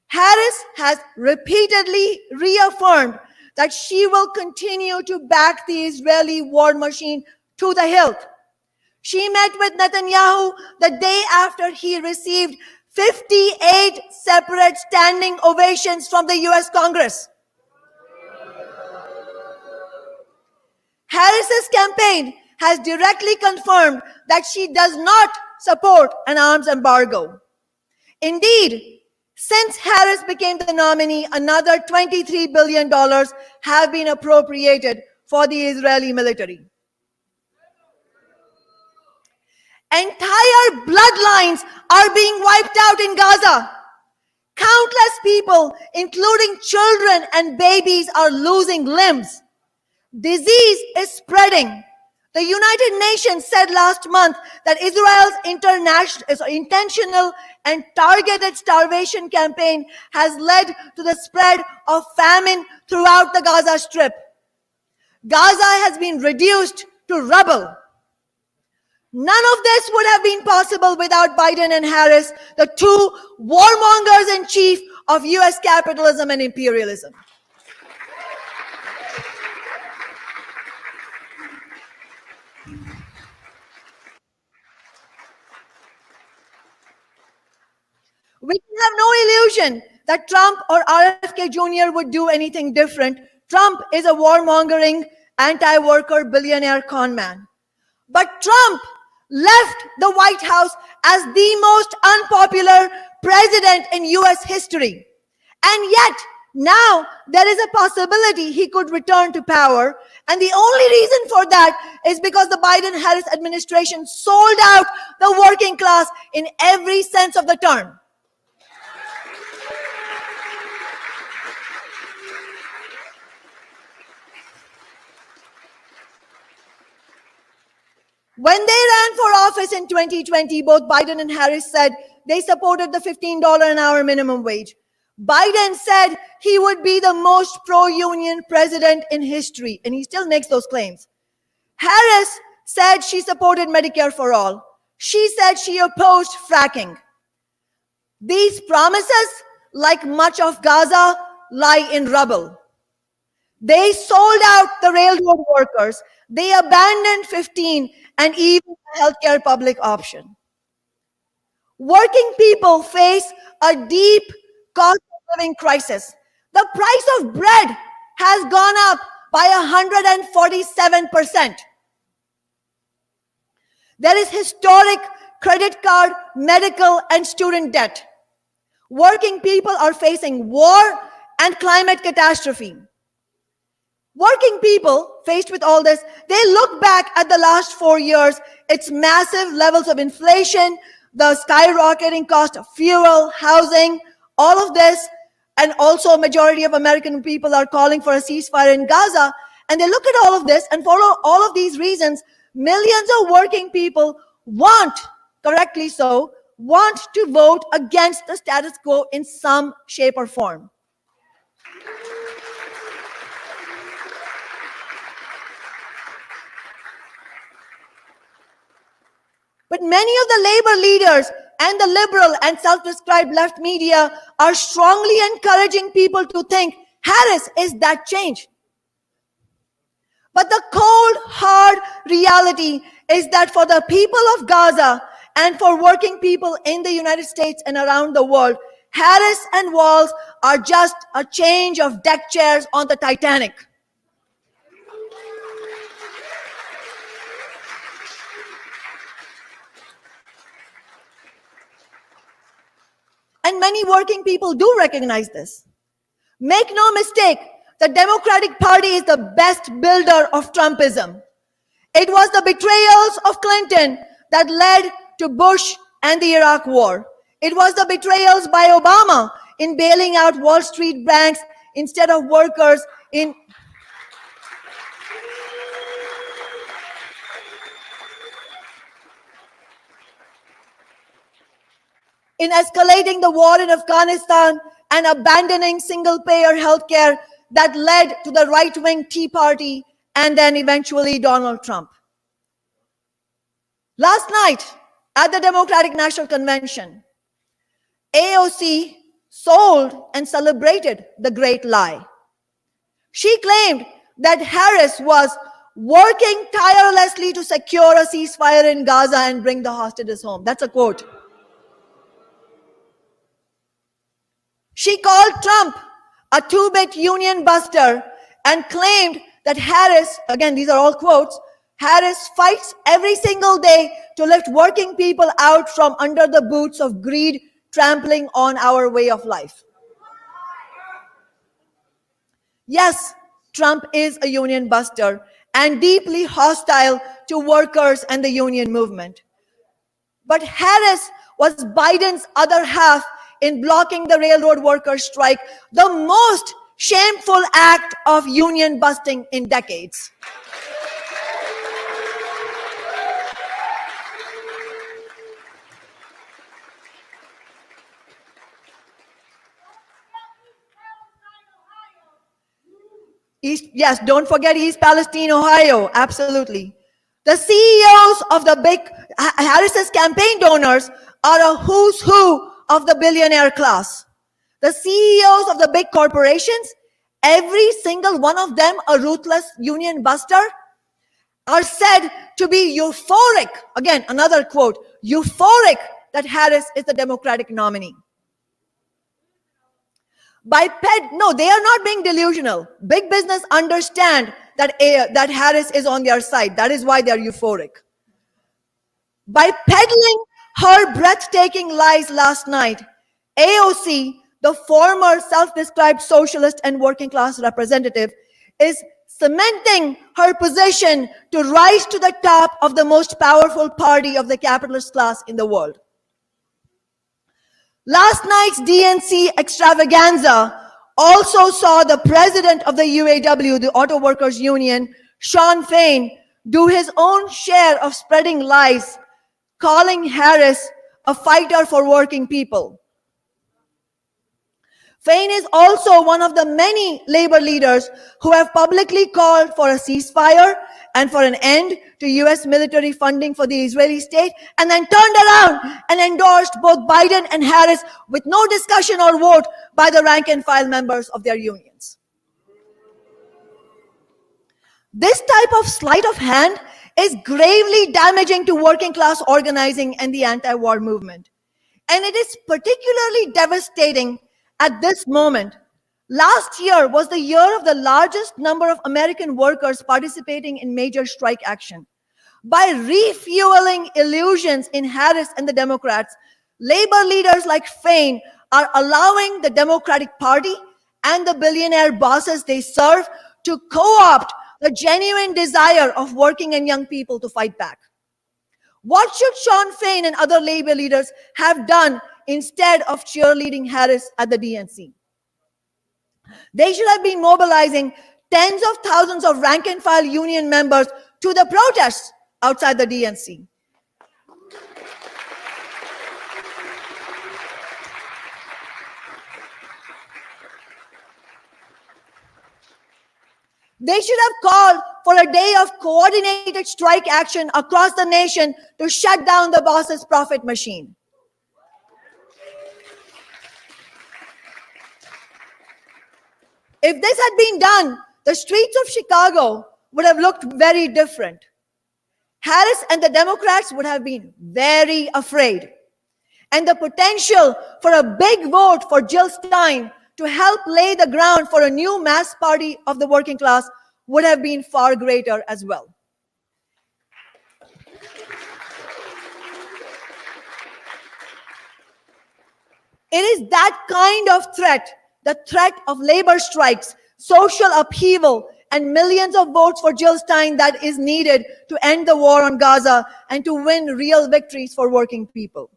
Harris has repeatedly reaffirmed that she will continue to back the Israeli war machine to the hilt. She met with Netanyahu the day after he received 58 separate standing ovations from the US Congress. Harris's campaign has directly confirmed that she does not support an arms embargo. Indeed, since Harris became the nominee, another $23 billion have been appropriated for the Israeli military. Entire bloodlines are being wiped out in Gaza. Countless people, including children and babies, are losing limbs. Disease is spreading. The United Nations said last month that Israel's intentional and targeted starvation campaign has led to the spread of famine throughout the Gaza Strip. Gaza has been reduced to rubble. None of this would have been possible without Biden and Harris, the two warmongers in chief of US capitalism and imperialism. We can have no illusion that Trump or RFK Jr. would do anything different. Trump is a warmongering, anti-worker, billionaire con man. But Trump left the White House as the most unpopular president in US history. And yet, now there is a possibility he could return to power. And the only reason for that is because the Biden-Harris administration sold out the working class in every sense of the term. When they ran for office in 2020, both Biden and Harris said they supported the $15 an hour minimum wage. Biden said he would be the most pro-union president in history, and he still makes those claims. Harris said she supported Medicare for all. She said she opposed fracking. These promises, like much of Gaza, lie in rubble. They sold out the railroad workers. They abandoned 15 and even a healthcare public option. Working people face a deep cost of living crisis. The price of bread has gone up by 147%. There is historic credit card, medical, and student debt. Working people are facing war and climate catastrophe. Working people faced with all this, they look back at the last 4 years, its massive levels of inflation, the skyrocketing cost of fuel, housing, all of this, and also a majority of American people are calling for a ceasefire in Gaza. And they look at all of this, and for all of these reasons, millions of working people want, correctly so, want to vote against the status quo in some shape or form. But many of the labor leaders and the liberal and self-described left media are strongly encouraging people to think Harris is that change. But the cold, hard reality is that for the people of Gaza and for working people in the United States and around the world, Harris and Walz are just a change of deck chairs on the Titanic. And many working people do recognize this. Make no mistake, the Democratic Party is the best builder of Trumpism. It was the betrayals of Clinton that led to Bush and the Iraq War. It was the betrayals by Obama in bailing out Wall Street banks instead of workers in escalating the war in Afghanistan and abandoning single-payer healthcare that led to the right-wing Tea Party and then eventually Donald Trump. Last night at the Democratic National Convention, AOC sold and celebrated the great lie. She claimed that Harris was working tirelessly to secure a ceasefire in Gaza and bring the hostages home. That's a quote. She called Trump a two-bit union buster and claimed that Harris, again, these are all quotes, Harris fights every single day to lift working people out from under the boots of greed, trampling on our way of life. Yes, Trump is a union buster and deeply hostile to workers and the union movement. But Harris was Biden's other half in blocking the railroad workers' strike, the most shameful act of union busting in decades. Yes, don't forget East Palestine, Ohio. Absolutely. The CEOs of the big Harris's campaign donors are a who's who of the billionaire class. The CEOs of the big corporations, every single one of them a ruthless union buster, are said to be euphoric. Again, another quote, euphoric that Harris is the Democratic nominee. No, they are not being delusional. Big business understand that Harris is on their side. That is why they are euphoric. By peddling her breathtaking lies last night, AOC, the former self-described socialist and working class representative, is cementing her position to rise to the top of the most powerful party of the capitalist class in the world. Last night's DNC extravaganza also saw the president of the UAW, the Auto Workers Union, Shawn Fain, do his own share of spreading lies, calling Harris a fighter for working people. Fain is also one of the many labor leaders who have publicly called for a ceasefire and for an end to US military funding for the Israeli state, and then turned around and endorsed both Biden and Harris with no discussion or vote by the rank and file members of their unions. This type of sleight of hand is gravely damaging to working class organizing and the anti-war movement. And it is particularly devastating at this moment. Last year was the year of the largest number of American workers participating in major strike action. By refueling illusions in Harris and the Democrats, labor leaders like Fain are allowing the Democratic Party and the billionaire bosses they serve to co-opt the genuine desire of working and young people to fight back. What should Shawn Fain and other labor leaders have done instead of cheerleading Harris at the DNC? They should have been mobilizing tens of thousands of rank and file union members to the protests outside the DNC. They should have called for a day of coordinated strike action across the nation to shut down the boss's profit machine. If this had been done, the streets of Chicago would have looked very different. Harris and the Democrats would have been very afraid. And the potential for a big vote for Jill Stein to help lay the ground for a new mass party of the working class would have been far greater as well. It is that kind of threat, the threat of labor strikes, social upheaval, and millions of votes for Jill Stein that is needed to end the war on Gaza and to win real victories for working people.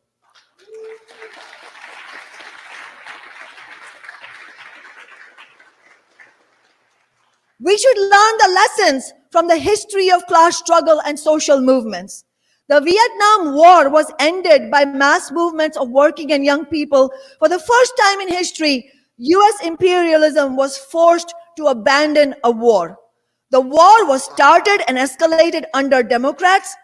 We should learn the lessons from the history of class struggle and social movements. The Vietnam War was ended by mass movements of working and young people. For the first time in history, US imperialism was forced to abandon a war. The war was started and escalated under Democrats.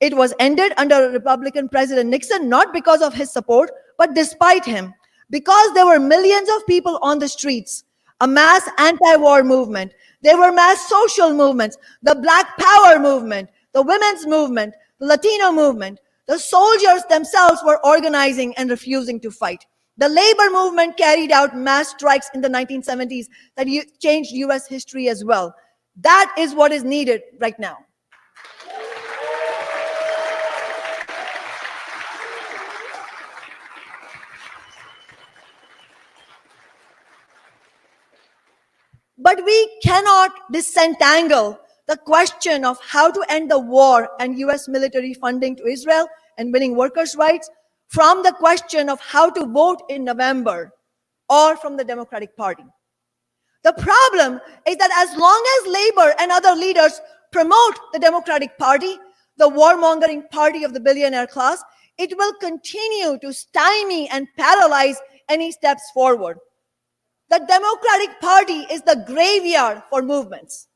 It was ended under Republican President Nixon, not because of his support, but despite him. Because there were millions of people on the streets, a mass anti-war movement. There were mass social movements, the Black Power movement, the women's movement, the Latino movement. The soldiers themselves were organizing and refusing to fight. The labor movement carried out mass strikes in the 1970s that changed US history as well. That is what is needed right now. But we cannot disentangle the question of how to end the war and US military funding to Israel and winning workers' rights from the question of how to vote in November or from the Democratic Party. The problem is that as long as Labor and other leaders promote the Democratic Party, the warmongering party of the billionaire class, it will continue to stymie and paralyze any steps forward. The Democratic Party is the graveyard for movements.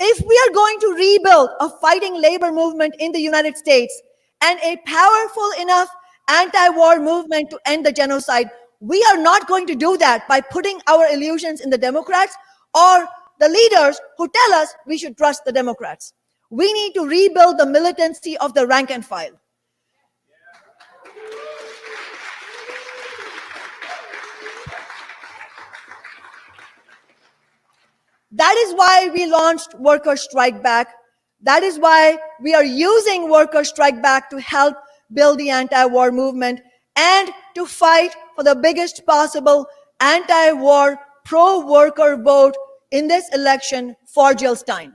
If we are going to rebuild a fighting labor movement in the United States and a powerful enough anti-war movement to end the genocide, we are not going to do that by putting our illusions in the Democrats or the leaders who tell us we should trust the Democrats. We need to rebuild the militancy of the rank and file. That is why we launched Worker Strike Back. That is why we are using Worker Strike Back to help build the anti-war movement and to fight for the biggest possible anti-war, pro-worker vote in this election for Jill Stein.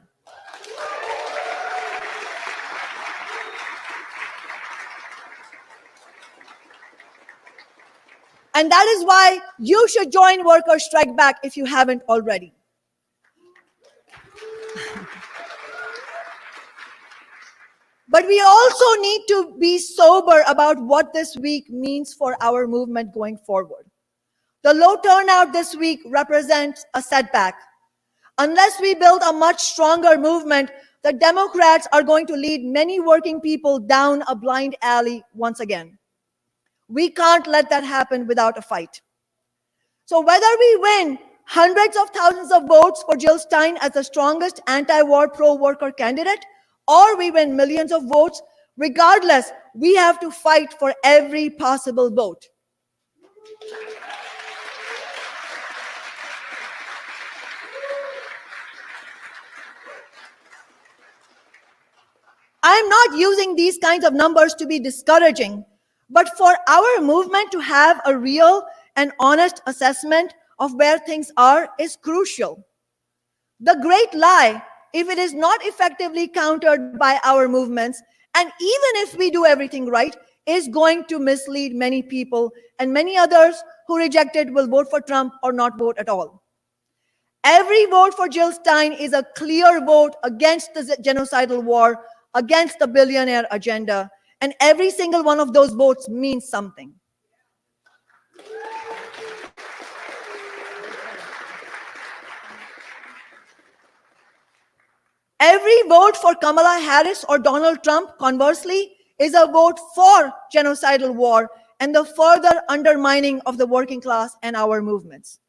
And that is why you should join Worker Strike Back if you haven't already. But we also need to be sober about what this week means for our movement going forward. The low turnout this week represents a setback. Unless we build a much stronger movement, the Democrats are going to lead many working people down a blind alley once again. We can't let that happen without a fight. So whether we win hundreds of thousands of votes for Jill Stein as the strongest anti-war pro-worker candidate, or we win millions of votes, regardless, we have to fight for every possible vote. I'm not using these kinds of numbers to be discouraging, but for our movement to have a real and honest assessment of where things are is crucial. The great lie, if it is not effectively countered by our movements, and even if we do everything right, is going to mislead many people, and many others who reject it will vote for Trump or not vote at all. Every vote for Jill Stein is a clear vote against the genocidal war, against the billionaire agenda, and every single one of those votes means something. Every vote for Kamala Harris or Donald Trump, conversely, is a vote for genocidal war and the further undermining of the working class and our movements.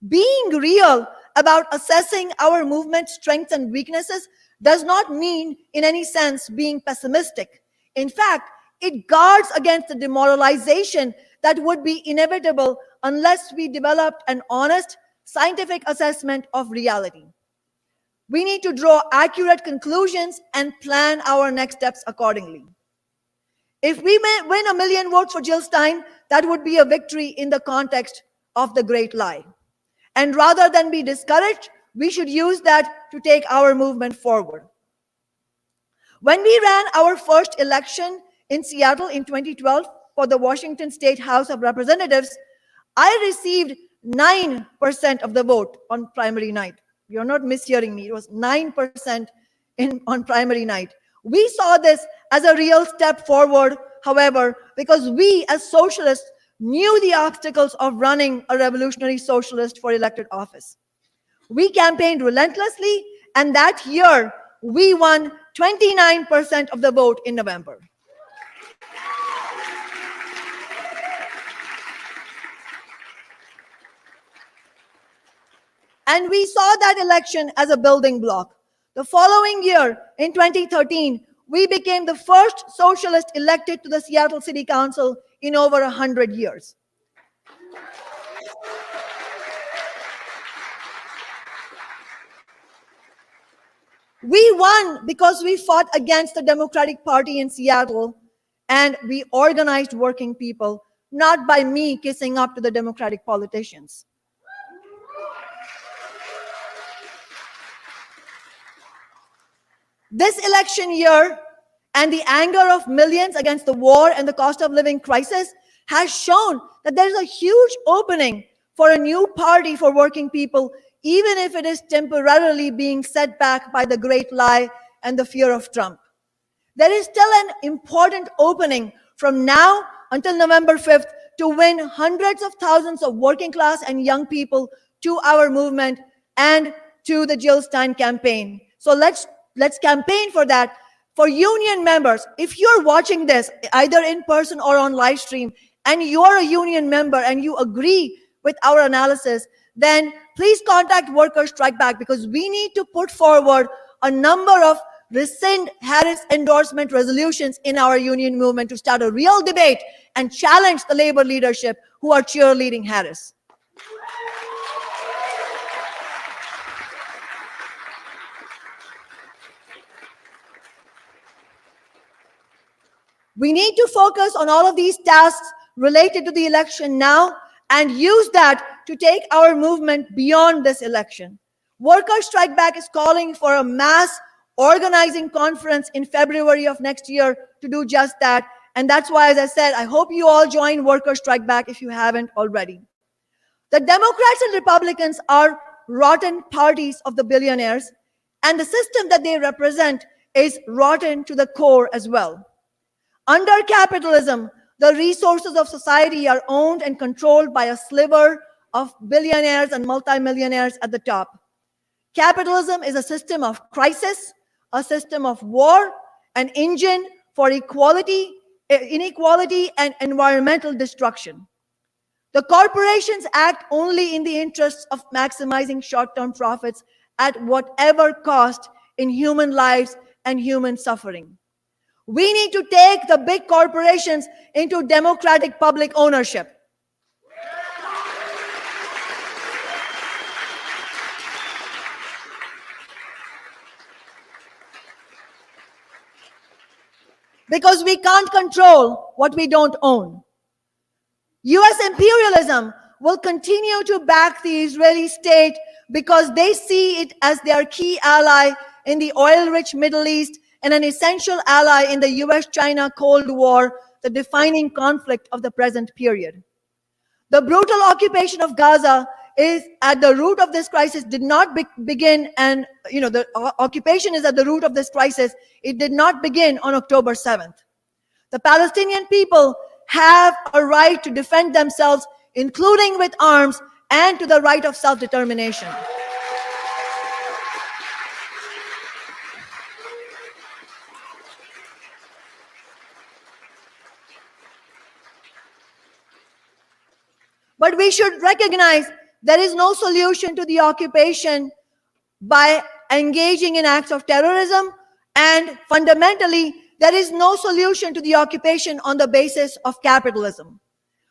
Being real about assessing our movement's strengths and weaknesses does not mean, in any sense, being pessimistic. In fact, it guards against the demoralization that would be inevitable unless we developed an honest, scientific assessment of reality. We need to draw accurate conclusions and plan our next steps accordingly. If we win 1 million votes for Jill Stein, that would be a victory in the context of the great lie. And rather than be discouraged, we should use that to take our movement forward. When we ran our first election in Seattle in 2012 for the Washington State House of Representatives, I received 9% of the vote on primary night. You're not mishearing me. It was 9% on primary night. We saw this as a real step forward, however, because we as socialists knew the obstacles of running a revolutionary socialist for elected office. We campaigned relentlessly, and that year we won 29% of the vote in November. And we saw that election as a building block. The following year, in 2013, we became the first socialist elected to the Seattle City Council in over 100 years. We won because we fought against the Democratic Party in Seattle, and we organized working people, not by me kissing up to the Democratic politicians. This election year and the anger of millions against the war and the cost of living crisis has shown that there's a huge opening for a new party for working people, even if it is temporarily being set back by the great lie and the fear of Trump. There is still an important opening from now until November 5th to win hundreds of thousands of working class and young people to our movement and to the Jill Stein campaign. So let's campaign for that. For union members, if you're watching this either in person or on live stream, and you're a union member and you agree with our analysis, then please contact Workers Strike Back, because we need to put forward a number of rescind Harris endorsement resolutions in our union movement to start a real debate and challenge the labor leadership who are cheerleading Harris. We need to focus on all of these tasks related to the election now and use that to take our movement beyond this election. Workers Strike Back is calling for a mass organizing conference in February of next year to do just that. And that's why, as I said, I hope you all join Workers Strike Back if you haven't already. The Democrats and Republicans are rotten parties of the billionaires, and the system that they represent is rotten to the core as well. Under capitalism, the resources of society are owned and controlled by a sliver of billionaires and multimillionaires at the top. Capitalism is a system of crisis, a system of war, an engine for inequality and environmental destruction. The corporations act only in the interests of maximizing short-term profits at whatever cost in human lives and human suffering. We need to take the big corporations into democratic public ownership. Because we can't control what we don't own. US imperialism will continue to back the Israeli state because they see it as their key ally in the oil-rich Middle East and an essential ally in the US-China Cold War, the defining conflict of the present period. The brutal occupation of Gaza is at the root of this crisis, did not begin, and the occupation is at the root of this crisis. It did not begin on October 7th. The Palestinian people have a right to defend themselves, including with arms, and to the right of self-determination. But we should recognize there is no solution to the occupation by engaging in acts of terrorism, and fundamentally, there is no solution to the occupation on the basis of capitalism.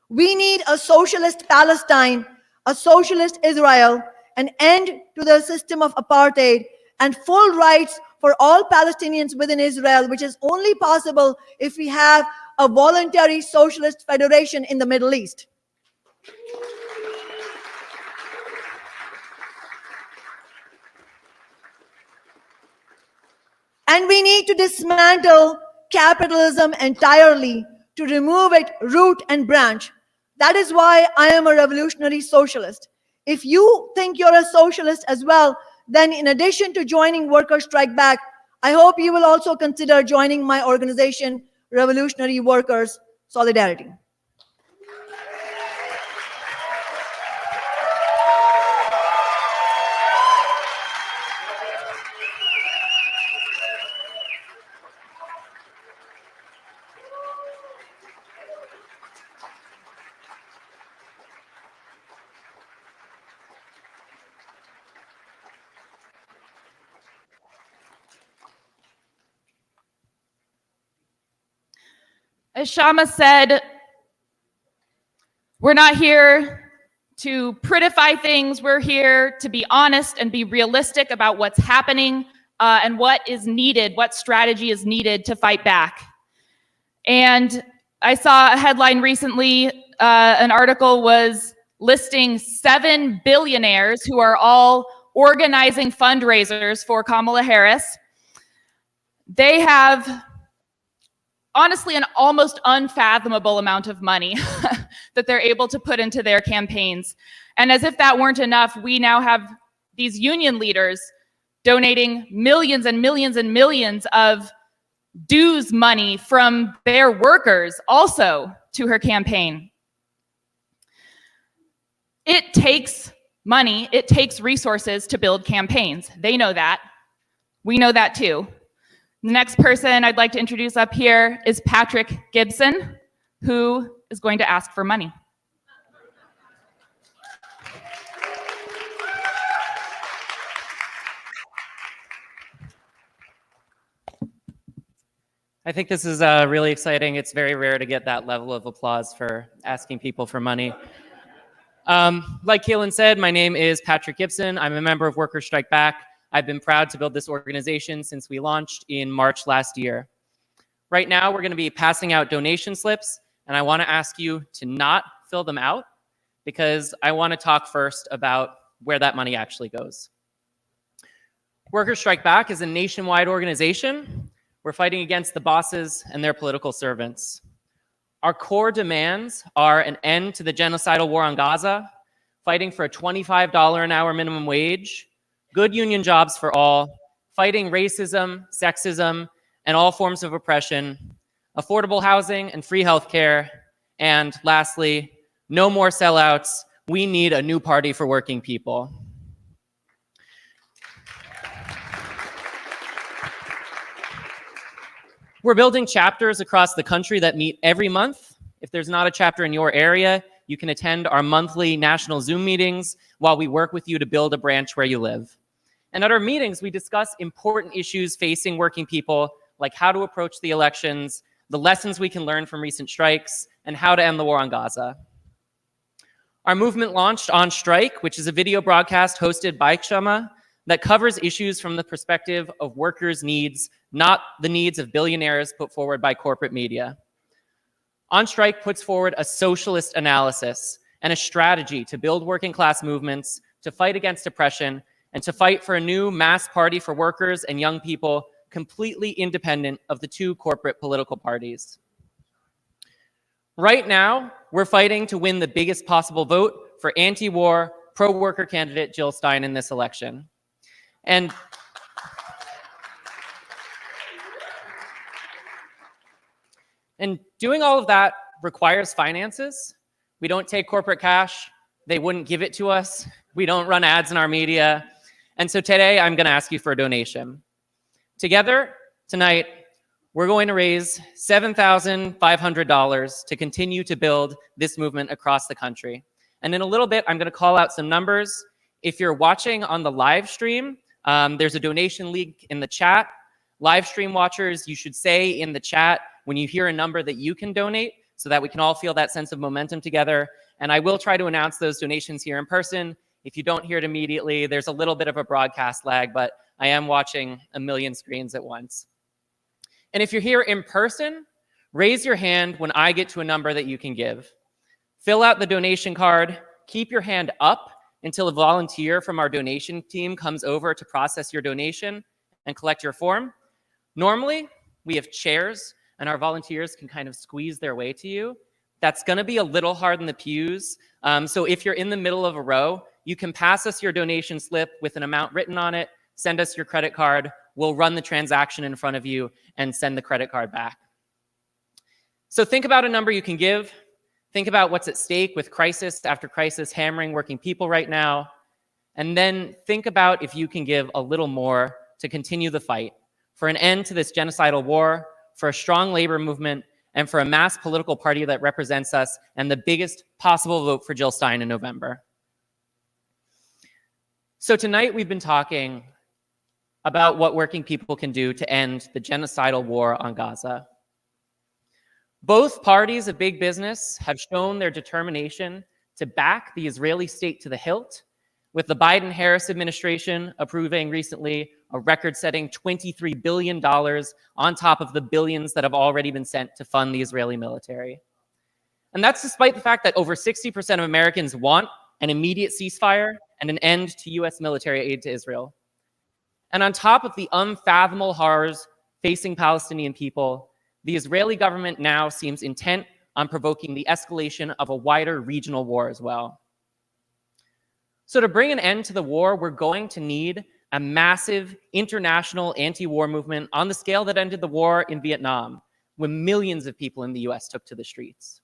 We need a socialist Palestine, a socialist Israel, an end to the system of apartheid, and full rights for all Palestinians within Israel, which is only possible if we have a voluntary socialist federation in the Middle East. And we need to dismantle capitalism entirely to remove it root and branch. That is why I am a revolutionary socialist. If you think you're a socialist as well, then in addition to joining Workers Strike Back, I hope you will also consider joining my organization, Revolutionary Workers Solidarity. As Kshama said, we're not here to prettify things. We're here to be honest and be realistic about what's happening and what is needed, what strategy is needed to fight back. And I saw a headline recently, an article was listing 7 billionaires who are all organizing fundraisers for Kamala Harris. They have honestly an almost unfathomable amount of money that they're able to put into their campaigns. And as if that weren't enough, we now have these union leaders donating millions and millions and millions of dues money from their workers also to her campaign. It takes money, it takes resources to build campaigns. They know that. We know that too. The next person I'd like to introduce up here is Patrick Gibson, who is going to ask for money. I think this is really exciting. It's very rare to get that level of applause for asking people for money. Like Keelan said, my name is Patrick Gibson. I'm a member of Workers Strike Back. I've been proud to build this organization since we launched in March last year. Right now, we're going to be passing out donation slips, and I want to ask you to not fill them out because I want to talk first about where that money actually goes. Workers Strike Back is a nationwide organization. We're fighting against the bosses and their political servants. Our core demands are an end to the genocidal war on Gaza, fighting for a $25 an hour minimum wage, good union jobs for all, fighting racism, sexism, and all forms of oppression, affordable housing and free healthcare, and lastly, no more sellouts. We need a new party for working people. We're building chapters across the country that meet every month. If there's not a chapter in your area, you can attend our monthly national Zoom meetings while we work with you to build a branch where you live. And at our meetings, we discuss important issues facing working people, like how to approach the elections, the lessons we can learn from recent strikes, and how to end the war on Gaza. Our movement launched On Strike, which is a video broadcast hosted by Kshama that covers issues from the perspective of workers' needs, not the needs of billionaires put forward by corporate media. On Strike puts forward a socialist analysis and a strategy to build working class movements, to fight against oppression, and to fight for a new mass party for workers and young people completely independent of the two corporate political parties. Right now, we're fighting to win the biggest possible vote for anti-war, pro-worker candidate Jill Stein in this election. And doing all of that requires finances. We don't take corporate cash. They wouldn't give it to us. We don't run ads in our media. And so today, I'm going to ask you for a donation. Together, tonight, we're going to raise $7,500 to continue to build this movement across the country. And in a little bit, I'm going to call out some numbers. If you're watching on the live stream, there's a donation link in the chat. Live stream watchers, you should say in the chat when you hear a number that you can donate so that we can all feel that sense of momentum together. And I will try to announce those donations here in person. If you don't hear it immediately, there's a little bit of a broadcast lag, but I am watching a million screens at once. And if you're here in person, raise your hand when I get to a number that you can give. Fill out the donation card, keep your hand up until a volunteer from our donation team comes over to process your donation and collect your form. Normally, we have chairs and our volunteers can kind of squeeze their way to you. That's gonna be a little hard in the pews. So if you're in the middle of a row, you can pass us your donation slip with an amount written on it, send us your credit card, we'll run the transaction in front of you and send the credit card back. So think about a number you can give. Think about what's at stake with crisis after crisis hammering working people right now. And then think about if you can give a little more to continue the fight for an end to this genocidal war, for a strong labor movement, and for a mass political party that represents us and the biggest possible vote for Jill Stein in November. So tonight we've been talking about what working people can do to end the genocidal war on Gaza. Both parties of big business have shown their determination to back the Israeli state to the hilt, with the Biden-Harris administration approving recently a record-setting $23 billion on top of the billions that have already been sent to fund the Israeli military. And that's despite the fact that over 60% of Americans want an immediate ceasefire and an end to US military aid to Israel. And on top of the unfathomable horrors facing Palestinian people, the Israeli government now seems intent on provoking the escalation of a wider regional war as well. So to bring an end to the war, we're going to need a massive international anti-war movement on the scale that ended the war in Vietnam, when millions of people in the US took to the streets.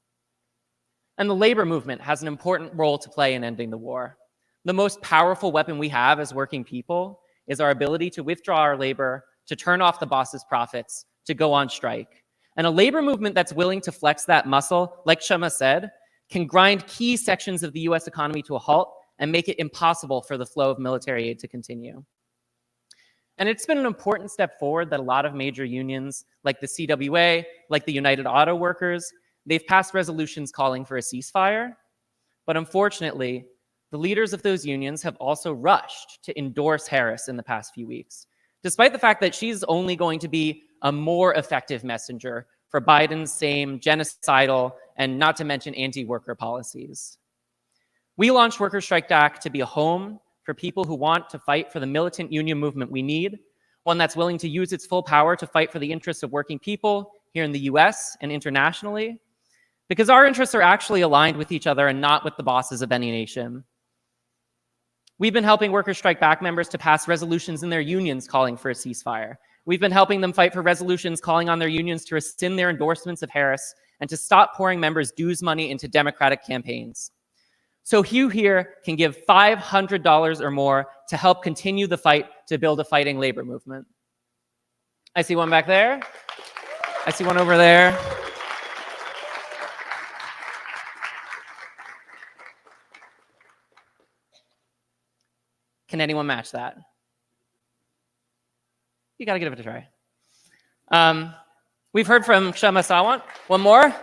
And the labor movement has an important role to play in ending the war. The most powerful weapon we have as working people is our ability to withdraw our labor, to turn off the boss's profits, to go on strike. And a labor movement that's willing to flex that muscle, like Kshama said, can grind key sections of the US economy to a halt and make it impossible for the flow of military aid to continue. And it's been an important step forward that a lot of major unions, like the CWA, like the United Auto Workers, they've passed resolutions calling for a ceasefire. But unfortunately, the leaders of those unions have also rushed to endorse Harris in the past few weeks, despite the fact that she's only going to be a more effective messenger for Biden's same genocidal and not to mention anti-worker policies. We launched Workers' Strike Back to be a home for people who want to fight for the militant union movement we need, one that's willing to use its full power to fight for the interests of working people here in the US and internationally, because our interests are actually aligned with each other and not with the bosses of any nation. We've been helping Workers' Strike Back members to pass resolutions in their unions calling for a ceasefire. We've been helping them fight for resolutions calling on their unions to rescind their endorsements of Harris and to stop pouring members' dues money into Democratic campaigns. So you here can give $500 or more to help continue the fight to build a fighting labor movement. I see one back there. I see one over there. Can anyone match that? You gotta give it a try. We've heard from Kshama Sawant. One more.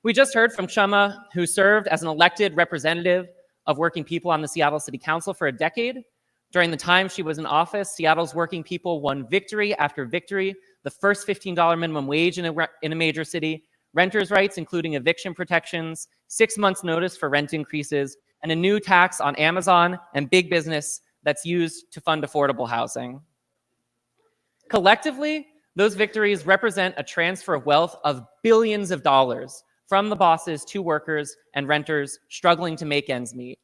We just heard from Kshama, who served as an elected representative of working people on the Seattle City Council for a decade. During the time she was in office, Seattle's working people won victory after victory, the first $15 minimum wage in a major city, renters' rights, including eviction protections, 6 months' notice for rent increases, and a new tax on Amazon and big business that's used to fund affordable housing. Collectively, those victories represent a transfer of wealth of billions of dollars from the bosses to workers and renters struggling to make ends meet.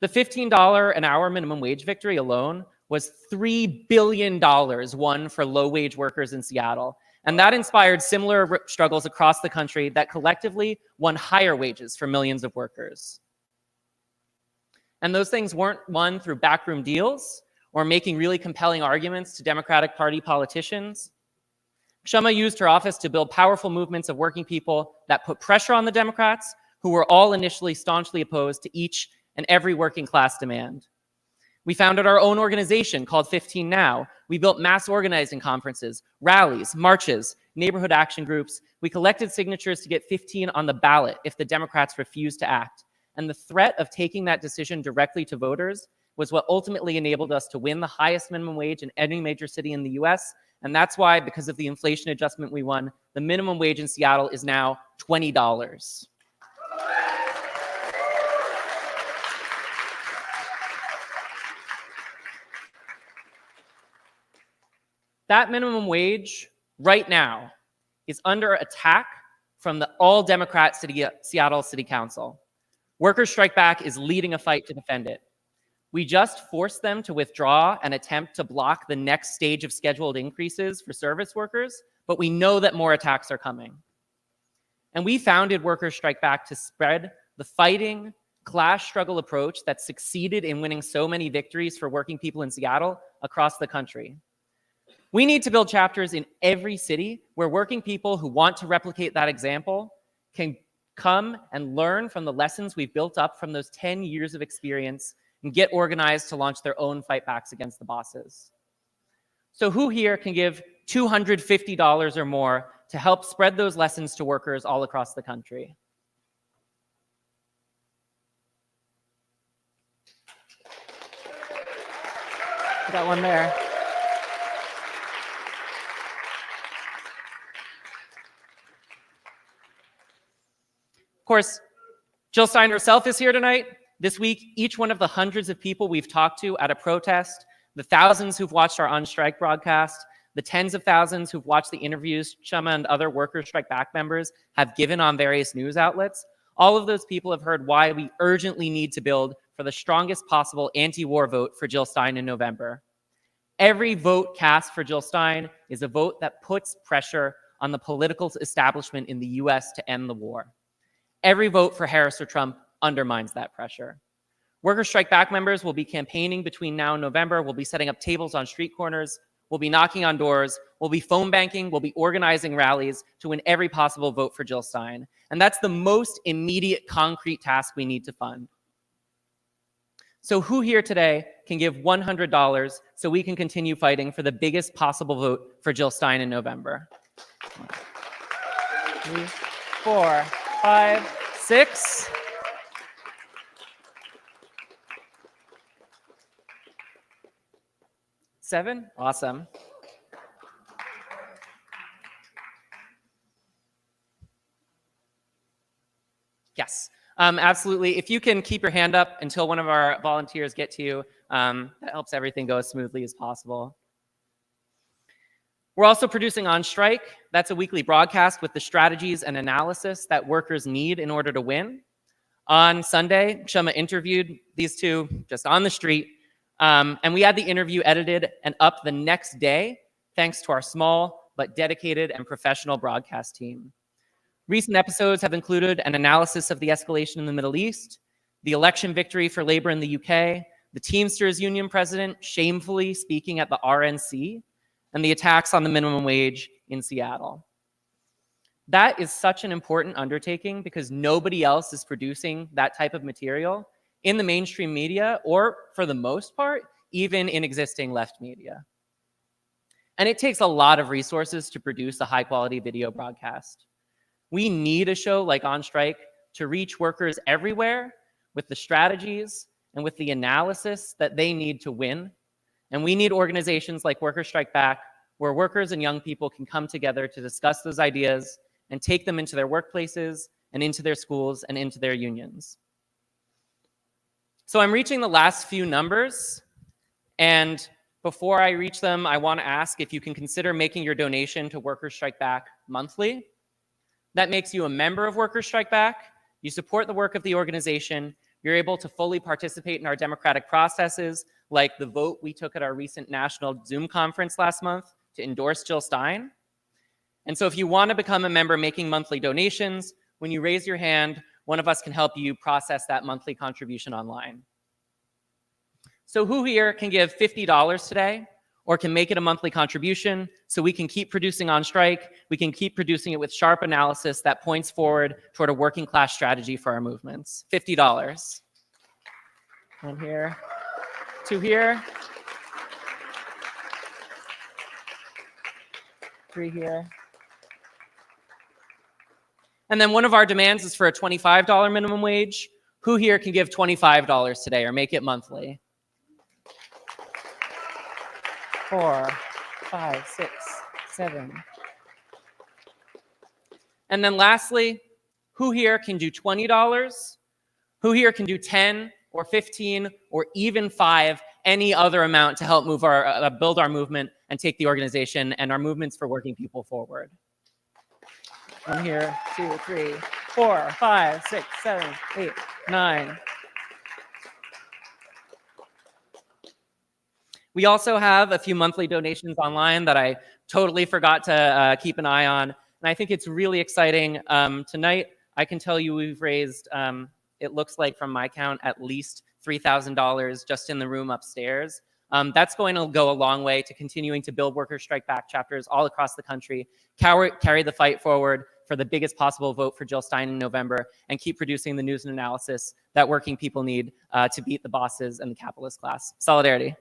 The $15 an hour minimum wage victory alone was $3 billion won for low-wage workers in Seattle. And that inspired similar struggles across the country that collectively won higher wages for millions of workers. And those things weren't won through backroom deals or making really compelling arguments to Democratic Party politicians. Kshama used her office to build powerful movements of working people that put pressure on the Democrats, who were all initially staunchly opposed to each and every working class demand. We founded our own organization called 15 Now. We built mass organizing conferences, rallies, marches, neighborhood action groups. We collected signatures to get 15 on the ballot if the Democrats refused to act. And the threat of taking that decision directly to voters was what ultimately enabled us to win the highest minimum wage in any major city in the US. And that's why, because of the inflation adjustment we won, the minimum wage in Seattle is now $20. That minimum wage right now is under attack from the all-Democrat Seattle City Council. Workers' Strike Back is leading a fight to defend it. We just forced them to withdraw and attempt to block the next stage of scheduled increases for service workers, but we know that more attacks are coming. And we founded Workers' Strike Back to spread the fighting, class struggle approach that succeeded in winning so many victories for working people in Seattle across the country. We need to build chapters in every city where working people who want to replicate that example can come and learn from the lessons we've built up from those 10 years of experience and get organized to launch their own fight backs against the bosses. So who here can give $250 or more to help spread those lessons to workers all across the country? Got one there. Of course, Jill Stein herself is here tonight. this week, each one of the hundreds of people we've talked to at a protest, the thousands who've watched our On Strike broadcast, the tens of thousands who've watched the interviews Kshama and other Workers Strike Back members have given on various news outlets, all of those people have heard why we urgently need to build for the strongest possible anti-war vote for Jill Stein in November. Every vote cast for Jill Stein is a vote that puts pressure on the political establishment in the US to end the war. Every vote for Harris or Trump undermines that pressure. Workers Strike Back members will be campaigning between now and November. We'll be setting up tables on street corners. We'll be knocking on doors. We'll be phone banking. We'll be organizing rallies to win every possible vote for Jill Stein. And that's the most immediate, concrete task we need to fund. So who here today can give $100 so we can continue fighting for the biggest possible vote for Jill Stein in November? 3, 4, 5, 6. Seven? Awesome. Yes, absolutely. If you can keep your hand up until one of our volunteers get to you, that helps everything go as smoothly as possible. We're also producing On Strike. That's a weekly broadcast with the strategies and analysis that workers need in order to win. On Sunday, Kshama interviewed these two just on the street. And we had the interview edited and up the next day, thanks to our small but dedicated and professional broadcast team. Recent episodes have included an analysis of the escalation in the Middle East, the election victory for Labour in the UK, the Teamsters Union president shamefully speaking at the RNC, and the attacks on the minimum wage in Seattle. That is such an important undertaking because nobody else is producing that type of material in the mainstream media, or for the most part, even in existing left media. And it takes a lot of resources to produce a high-quality video broadcast. We need a show like On Strike to reach workers everywhere with the strategies and with the analysis that they need to win. And we need organizations like Workers Strike Back, where workers and young people can come together to discuss those ideas and take them into their workplaces and into their schools and into their unions. So I'm reaching the last few numbers, and before I reach them, I want to ask if you can consider making your donation to Workers Strike Back monthly. That makes you a member of Workers Strike Back. You support the work of the organization. You're able to fully participate in our democratic processes, like the vote we took at our recent national Zoom conference last month to endorse Jill Stein. And so if you want to become a member making monthly donations, when you raise your hand, one of us can help you process that monthly contribution online. So who here can give $50 today or can make it a monthly contribution so we can keep producing On Strike, we can keep producing it with sharp analysis that points forward toward a working class strategy for our movements? $50. One here, two here, three here. And then one of our demands is for a $25 minimum wage. Who here can give $25 today or make it monthly? 4, 5, 6, 7. And then lastly, who here can do $20? Who here can do 10 or 15 or even 5, any other amount to help move our, build our movement and take the organization and our movements for working people forward? 1 here, 2, 3, 4, 5, 6, 7, 8, 9. We also have a few monthly donations online that I totally forgot to keep an eye on. And I think it's really exciting. Tonight, I can tell you we've raised, it looks like from my count, at least $3,000 just in the room upstairs. That's going to go a long way to continuing to build Workers Strike Back chapters all across the country, carry the fight forward for the biggest possible vote for Jill Stein in November, and keep producing the news and analysis that working people need to beat the bosses and the capitalist class. Solidarity.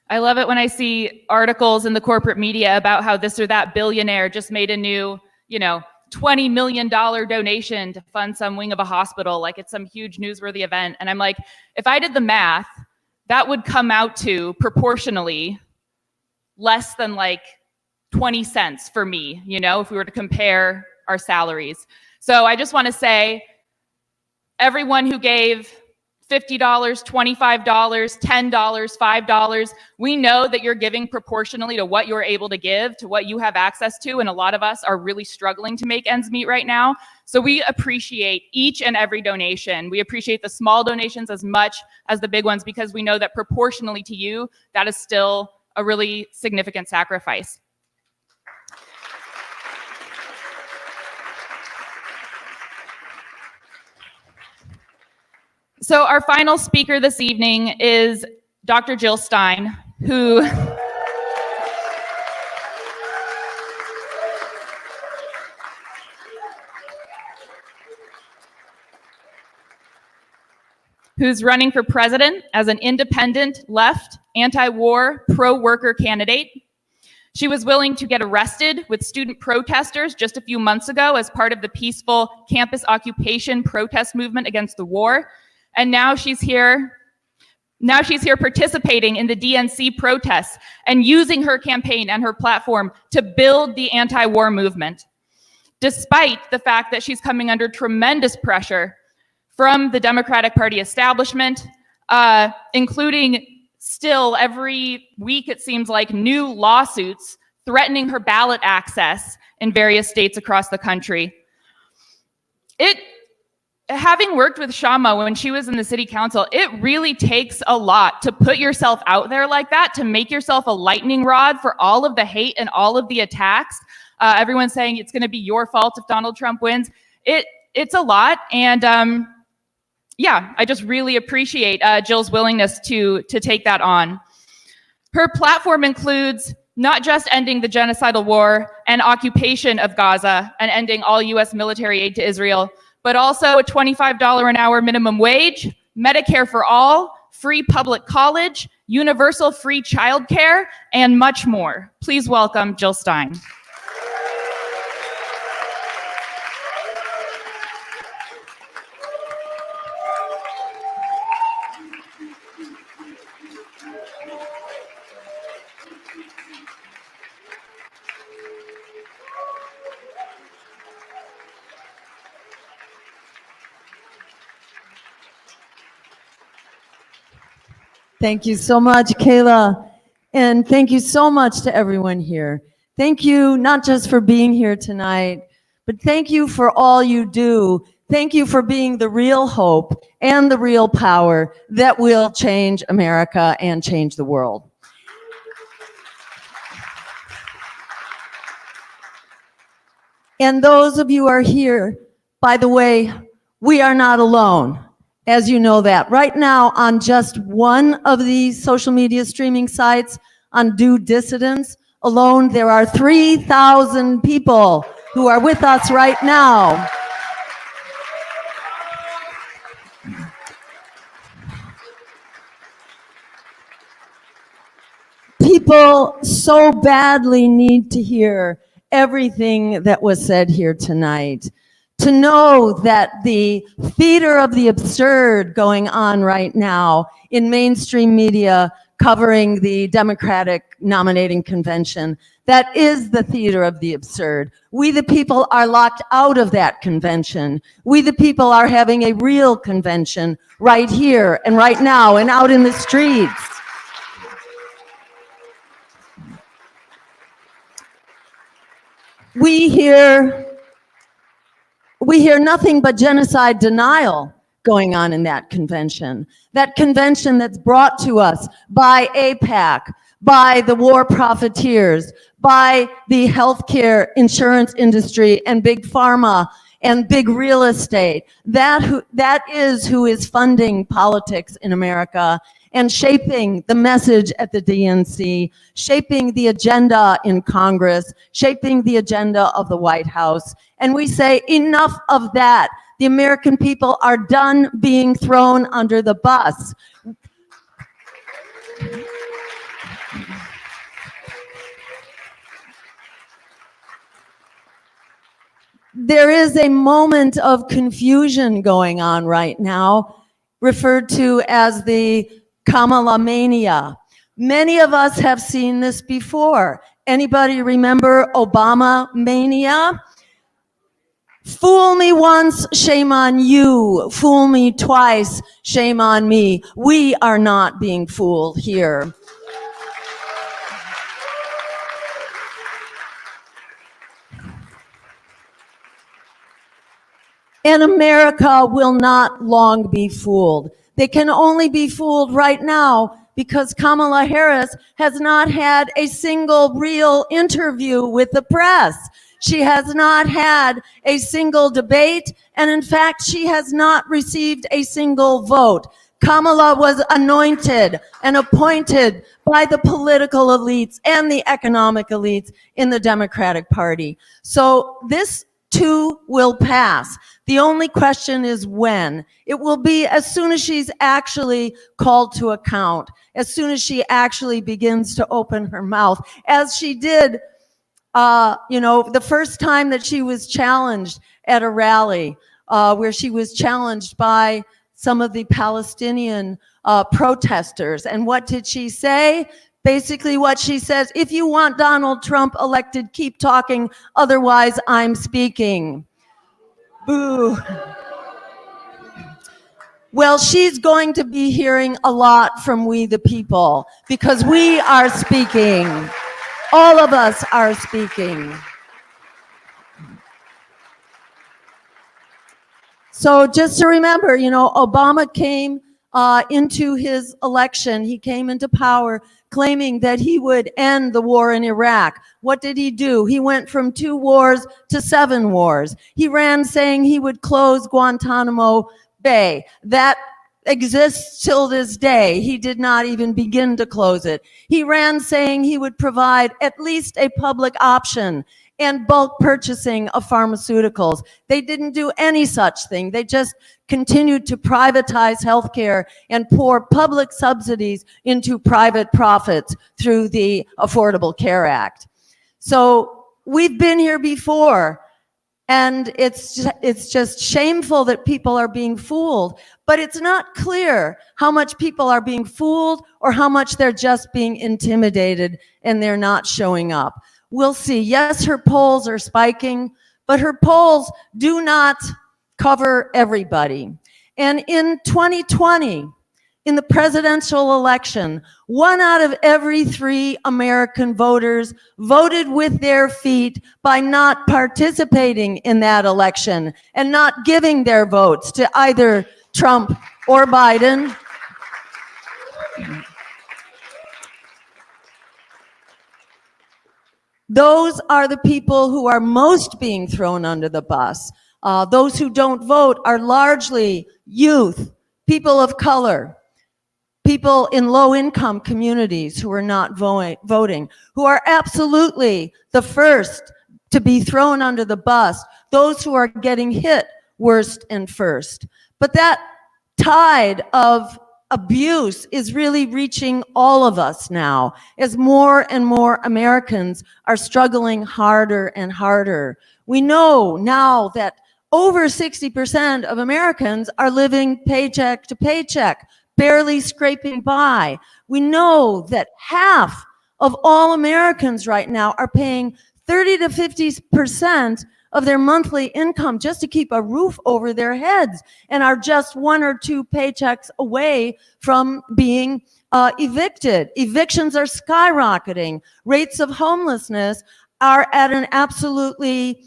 I love it when I see articles in the corporate media about how this or that billionaire just made a new, $20 million donation to fund some wing of a hospital, like it's some huge newsworthy event. And I'm like, if I did the math, that would come out to proportionally less than like 20 cents for me, you know, if we were to compare our salaries. So I just want to say, everyone who gave $50, $25, $10, $5, we know that you're giving proportionally to what you're able to give, to what you have access to, and a lot of us are really struggling to make ends meet right now. So we appreciate each and every donation. We appreciate the small donations as much as the big ones, because we know that proportionally to you, that is still a really significant sacrifice. So our final speaker this evening is Dr. Jill Stein, who's running for president as an independent, left, anti-war, pro-worker candidate. She was willing to get arrested with student protesters just a few months ago as part of the peaceful campus occupation protest movement against the war. And now she's here participating in the DNC protests and using her campaign and her platform to build the anti-war movement, despite the fact that she's coming under tremendous pressure from the Democratic Party establishment, including still every week, it seems like, new lawsuits threatening her ballot access in various states across the country. Having worked with Kshama when she was in the city council, it really takes a lot to put yourself out there like that, to make yourself a lightning rod for all of the hate and all of the attacks. Everyone's saying it's going to be your fault if Donald Trump wins. It's a lot, and yeah, I just really appreciate Jill's willingness to take that on. Her platform includes not just ending the genocidal war and occupation of Gaza and ending all U.S. military aid to Israel, but also a $25 an hour minimum wage, Medicare for all, free public college, universal free childcare, and much more. Please welcome Jill Stein. Thank you so much, Kayla. And thank you so much to everyone here. Thank you not just for being here tonight, but thank you for all you do. Thank you for being the real hope and the real power that will change America and change the world. And those of you who are here, by the way, we are not alone. As you know that. Right now, on just one of these social media streaming sites, on Do Dissidents alone, there are 3,000 people who are with us right now. People so badly need to hear everything that was said here tonight. To know that the theater of the absurd going on right now in mainstream media covering the Democratic nominating convention, that is the theater of the absurd. We the people are locked out of that convention. We the people are having a real convention right here and right now and out in the streets. We hear nothing but genocide denial going on in that convention. That convention that's brought to us by AIPAC, by the war profiteers, by the healthcare insurance industry and big pharma and big real estate. That is who is funding politics in America and shaping the message at the DNC, shaping the agenda in Congress, shaping the agenda of the White House. And we say, enough of that. The American people are done being thrown under the bus. There is a moment of confusion going on right now, referred to as the Kamala mania. Many of us have seen this before. Anybody remember Obama mania? Fool me once, shame on you. Fool me twice, shame on me. We are not being fooled here. And America will not long be fooled. They can only be fooled right now because Kamala Harris has not had a single real interview with the press. She has not had a single debate, and in fact, she has not received a single vote. Kamala was anointed and appointed by the political elites and the economic elites in the Democratic Party. So this too will pass. The only question is when. It will be as soon as she's actually called to account, as soon as she actually begins to open her mouth, as she did, the first time that she was challenged at a rally, where she was challenged by some of the Palestinian protesters. And what did she say? Basically what she says, if you want Donald Trump elected, keep talking, otherwise I'm speaking. Boo. Well, she's going to be hearing a lot from we the people, because we are speaking. All of us are speaking. So just to remember, Obama came into his election, he came into power claiming that he would end the war in Iraq. What did he do? He went from 2 wars to 7 wars. He ran saying he would close Guantanamo Bay. That exists till this day. He did not even begin to close it. He ran saying he would provide at least a public option and bulk purchasing of pharmaceuticals. They didn't do any such thing. They just continued to privatize healthcare and pour public subsidies into private profits through the Affordable Care Act. So we've been here before, and it's just shameful that people are being fooled, but it's not clear how much people are being fooled or how much they're just being intimidated and they're not showing up. We'll see. Yes, her polls are spiking, but her polls do not cover everybody. And in 2020, in the presidential election, 1 out of every 3 American voters voted with their feet by not participating in that election and not giving their votes to either Trump or Biden. Those are the people who are most being thrown under the bus. Those who don't vote are largely youth, people of color, people in low-income communities who are not voting, who are absolutely the first to be thrown under the bus, those who are getting hit worst and first. But that tide of abuse is really reaching all of us now, as more and more Americans are struggling harder and harder. We know now that over 60% of Americans are living paycheck to paycheck, barely scraping by. We know that half of all Americans right now are paying 30 to 50% of their monthly income just to keep a roof over their heads, and are just 1 or 2 paychecks away from being evicted. Evictions are skyrocketing. Rates of homelessness are at an absolutely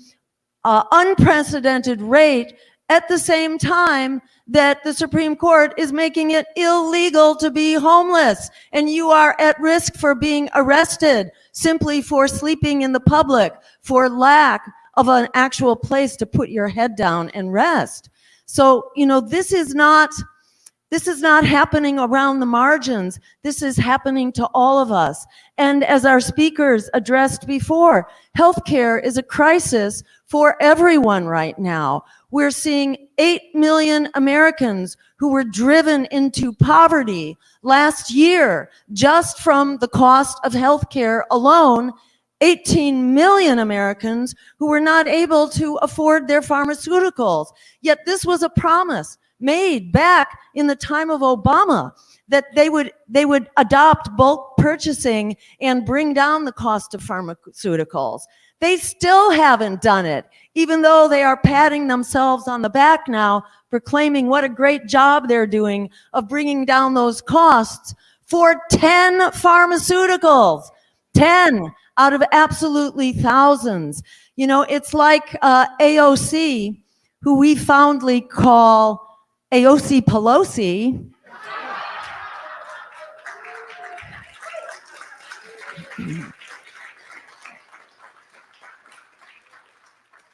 unprecedented rate, at the same time that the Supreme Court is making it illegal to be homeless, and you are at risk for being arrested simply for sleeping in the public, for lack of an actual place to put your head down and rest. So, this is not happening around the margins. This is happening to all of us. And as our speakers addressed before, healthcare is a crisis for everyone right now. We're seeing 8 million Americans who were driven into poverty last year just from the cost of healthcare alone. 18 million Americans who were not able to afford their pharmaceuticals. Yet this was a promise made back in the time of Obama that they would adopt bulk purchasing and bring down the cost of pharmaceuticals. They still haven't done it, even though they are patting themselves on the back now, proclaiming what a great job they're doing of bringing down those costs for 10 pharmaceuticals. 10 out of absolutely thousands. You know, it's like AOC, who we fondly call AOC Pelosi.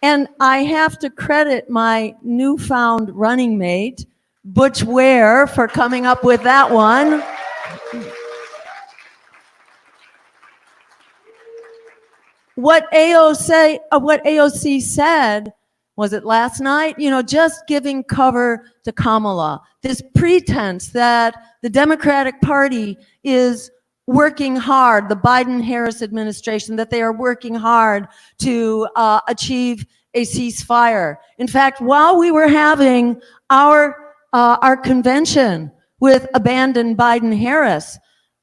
And I have to credit my newfound running mate, Butch Ware, for coming up with that one. What AOC said, was it last night? You know, just giving cover to Kamala. This pretense that the Democratic Party is working hard, the Biden-Harris administration, that they are working hard to achieve a ceasefire. In fact, while we were having our convention with abandoned Biden-Harris,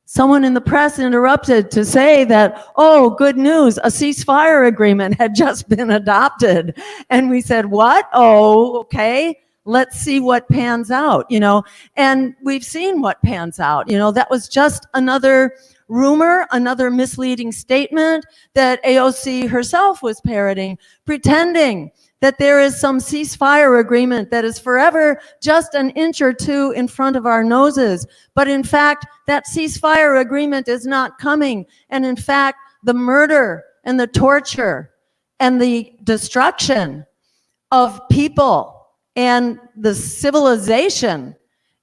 someone in the press interrupted to say that, oh, good news, a ceasefire agreement had just been adopted. And we said, what? Oh, okay. Let's see what pans out, you know. And we've seen what pans out. You know, that was just another rumor, another misleading statement that AOC herself was parroting, pretending that there is some ceasefire agreement that is forever just an inch or two in front of our noses. But in fact, that ceasefire agreement is not coming. And in fact, the murder and the torture and the destruction of people and the civilization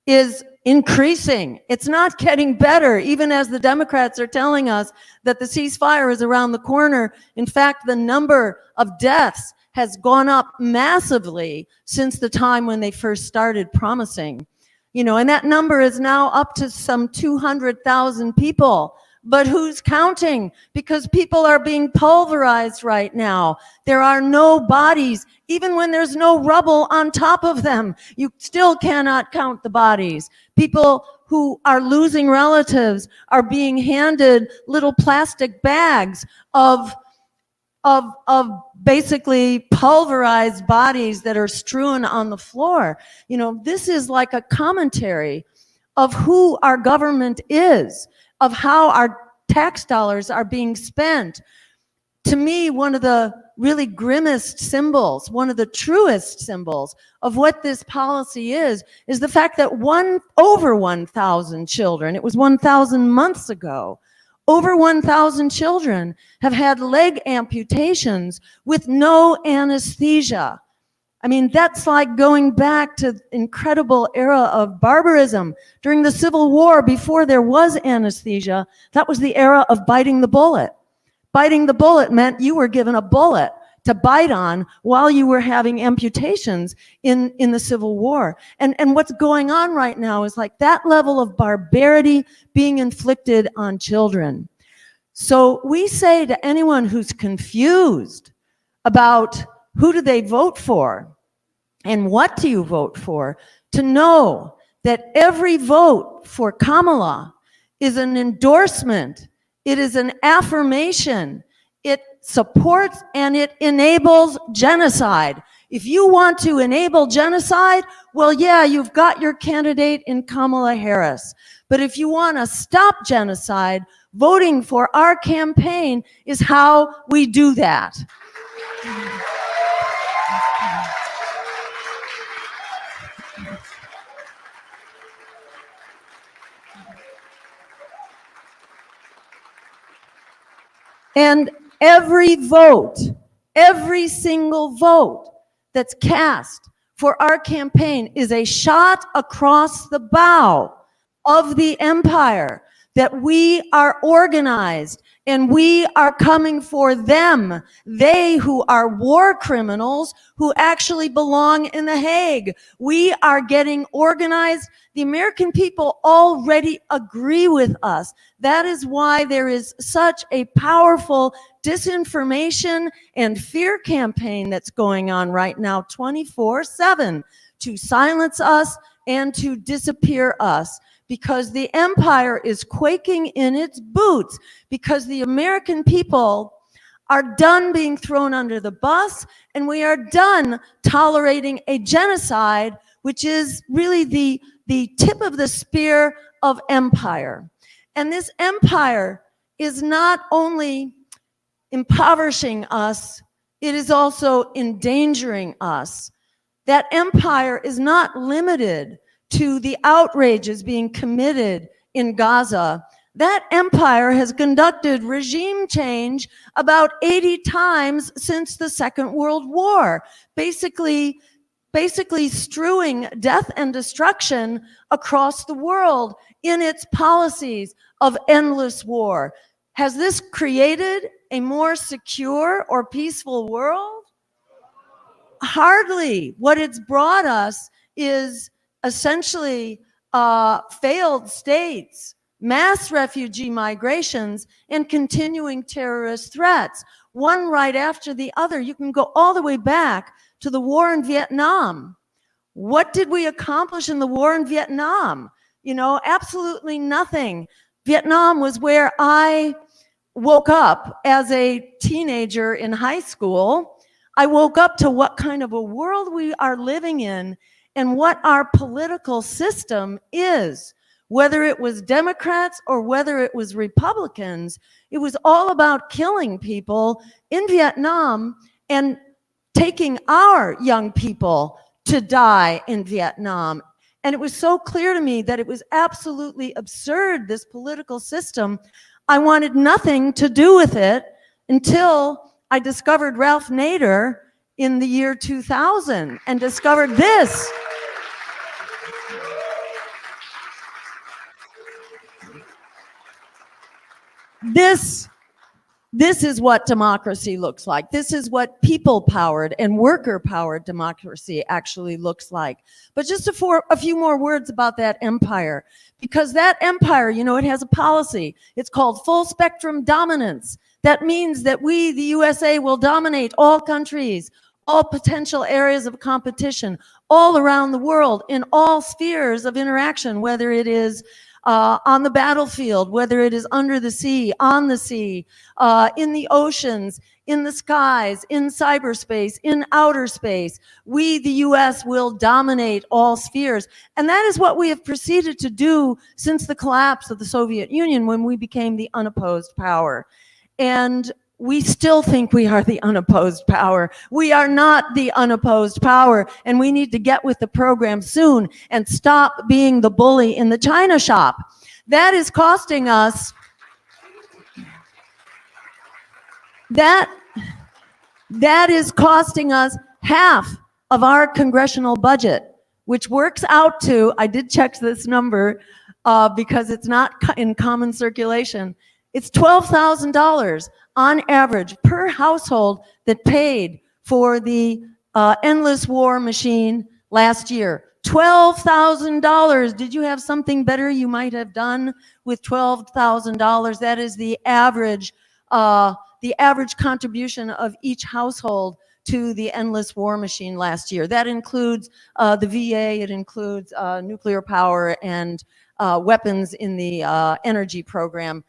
is increasing. It's not getting better, even as the Democrats are telling us that the ceasefire is around the corner. In fact, the number of deaths has gone up massively since the time when they first started promising. You know, and that number is now up to some 200,000 people. But who's counting? Because people are being pulverized right now. There are no bodies. Even when there's no rubble on top of them, you still cannot count the bodies. People who are losing relatives are being handed little plastic bags of basically pulverized bodies that are strewn on the floor. You know, this is like a commentary of who our government is, of how our tax dollars are being spent. To me, one of the really grimmest symbols, one of the truest symbols of what this policy is the fact that over 1,000 children, it was 1,000 months ago, over 1,000 children have had leg amputations with no anesthesia. I mean, that's like going back to the incredible era of barbarism. During the Civil War, before there was anesthesia, that was the era of biting the bullet. Biting the bullet meant you were given a bullet to bite on while you were having amputations in the Civil War. And what's going on right now is like that level of barbarity being inflicted on children. So we say to anyone who's confused about who do they vote for and what do you vote for, to know that every vote for Kamala is an endorsement, it is an affirmation, it supports and it enables genocide. If you want to enable genocide, well, yeah, you've got your candidate in Kamala Harris. But if you want to stop genocide, voting for our campaign is how we do that. And every vote, every single vote that's cast for our campaign is a shot across the bow of the empire, that we are organized and we are coming for them, they who are war criminals who actually belong in The Hague. We are getting organized. The American people already agree with us. That is why there is such a powerful disinformation and fear campaign that's going on right now 24/7 to silence us and to disappear us. because the empire is quaking in its boots, because the American people are done being thrown under the bus, and we are done tolerating a genocide, which is really the tip of the spear of empire. And this empire is not only impoverishing us, it is also endangering us. That empire is not limited to the outrages being committed in Gaza. That empire has conducted regime change about 80 times since the Second World War, basically strewing death and destruction across the world in its policies of endless war. Has this created a more secure or peaceful world? Hardly. What it's brought us is essentially failed states, mass refugee migrations, and continuing terrorist threats, one right after the other. You can go all the way back to the war in Vietnam. What did we accomplish in the war in Vietnam? You know, absolutely nothing. Vietnam was where I woke up as a teenager in high school. I woke up to what kind of a world we are living in and what our political system is. Whether it was Democrats or whether it was Republicans, it was all about killing people in Vietnam and taking our young people to die in Vietnam. And it was so clear to me that it was absolutely absurd, this political system. I wanted nothing to do with it until I discovered Ralph Nader in the year 2000 and discovered this. This is what democracy looks like. This is what people-powered and worker-powered democracy actually looks like. But just a few more words about that empire, because that empire, you know, it has a policy. It's called full spectrum dominance. That means that we, the USA, will dominate all countries, all potential areas of competition, all around the world, in all spheres of interaction, whether it is on the battlefield, whether it is under the sea, on the sea, in the oceans, in the skies, in cyberspace, in outer space. We, the US, will dominate all spheres. And that is what we have proceeded to do since the collapse of the Soviet Union, when we became the unopposed power. And we still think we are the unopposed power. We are not the unopposed power, and we need to get with the program soon and stop being the bully in the china shop. That is costing us, that is costing us half of our congressional budget, which works out to, I did check this number because it's not in common circulation, it's $12,000 on average per household that paid for the endless war machine last year. $12,000. Did you have something better you might have done with $12,000? That is the average contribution of each household to the endless war machine last year. That includes the VA, it includes nuclear power and weapons in the energy program.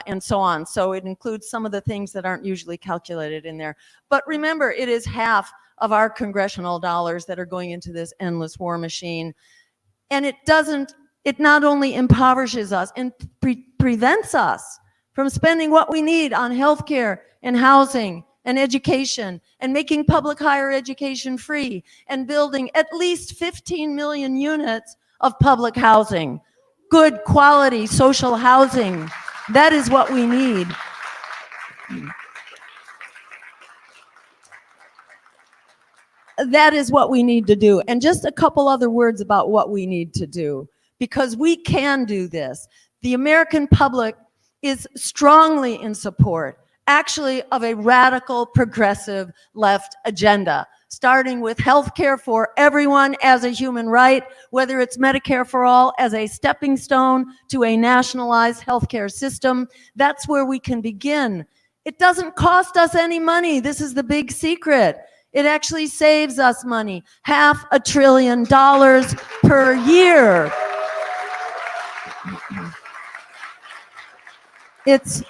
And so on. So it includes some of the things that aren't usually calculated in there. But remember, it is half of our congressional dollars that are going into this endless war machine. And it not only impoverishes us and prevents us from spending what we need on healthcare and housing and education and making public higher education free and building at least 15 million units of public housing, good quality social housing. That is what we need. That is what we need to do. And just a couple other words about what we need to do, because we can do this. The American public is strongly in support, actually, of a radical, progressive left agenda, starting with health care for everyone as a human right, whether it's Medicare for all as a stepping stone to a nationalized healthcare system. That's where we can begin. It doesn't cost us any money. This is the big secret. It actually saves us money, $500 billion per year. It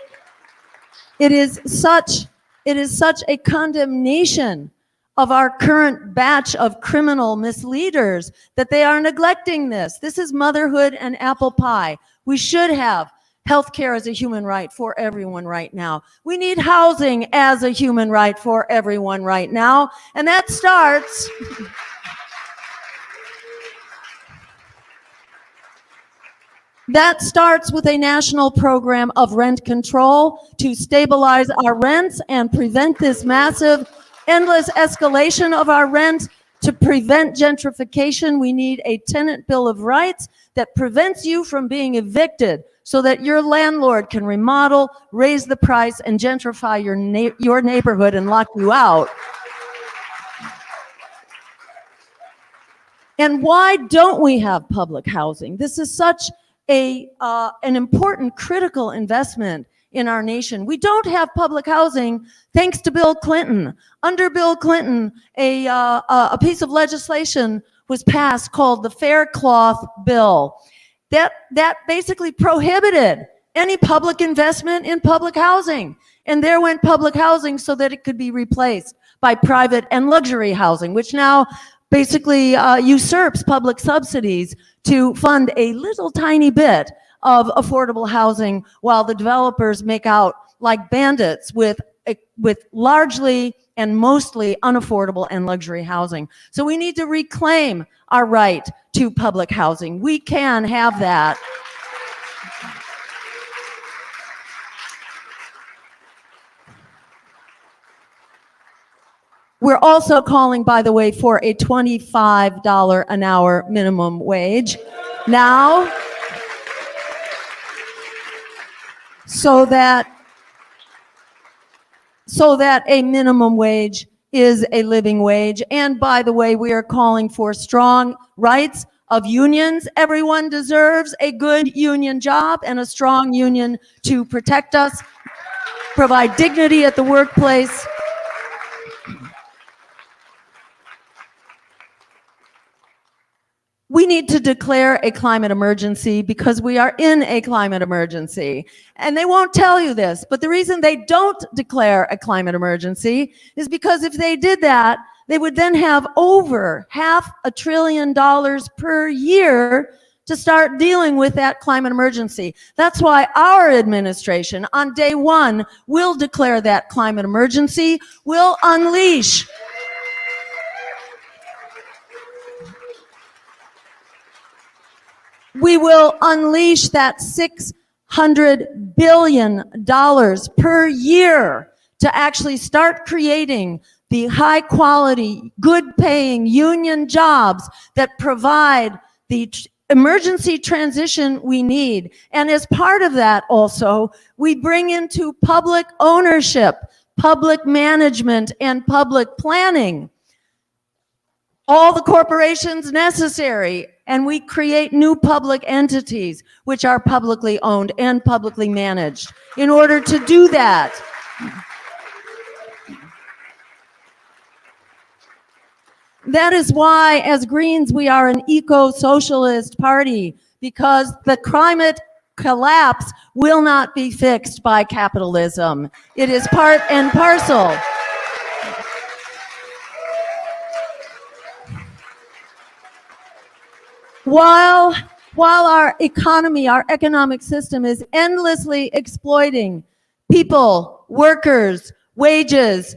is such a condemnation of our current batch of criminal misleaders that they are neglecting this. This is motherhood and apple pie. We should have healthcare as a human right for everyone right now. We need housing as a human right for everyone right now. And that starts with a national program of rent control to stabilize our rents and prevent this massive, endless escalation of our rent. To prevent gentrification, we need a tenant bill of rights that prevents you from being evicted so that your landlord can remodel, raise the price, and gentrify your neighborhood and lock you out. And why don't we have public housing? This is such an important, critical investment in our nation. We don't have public housing thanks to Bill Clinton. Under Bill Clinton, a piece of legislation was passed called the Fair Cloth Bill. That basically prohibited any public investment in public housing. And there went public housing so that it could be replaced by private and luxury housing, which now basically usurps public subsidies to fund a little tiny bit of affordable housing while the developers make out like bandits with largely and mostly unaffordable and luxury housing. So we need to reclaim our right to public housing. We can have that. We're also calling, by the way, for a $25 an hour minimum wage now, so that a minimum wage is a living wage. And by the way, we are calling for strong rights of unions. Everyone deserves a good union job and a strong union to protect us, provide dignity at the workplace. We need to declare a climate emergency because we are in a climate emergency. And they won't tell you this, but the reason they don't declare a climate emergency is because if they did that, they would then have over $500 billion per year to start dealing with that climate emergency. That's why our administration on day one will declare that climate emergency, will unleash that $600 billion per year to actually start creating the high quality, good paying union jobs that provide the emergency transition we need. And as part of that also, we bring into public ownership, public management, and public planning all the corporations necessary, and we create new public entities which are publicly owned and publicly managed in order to do that. That is why, as Greens, we are an eco-socialist party, because the climate collapse will not be fixed by capitalism. It is part and parcel. While our economy, our economic system is endlessly exploiting people, workers, wages,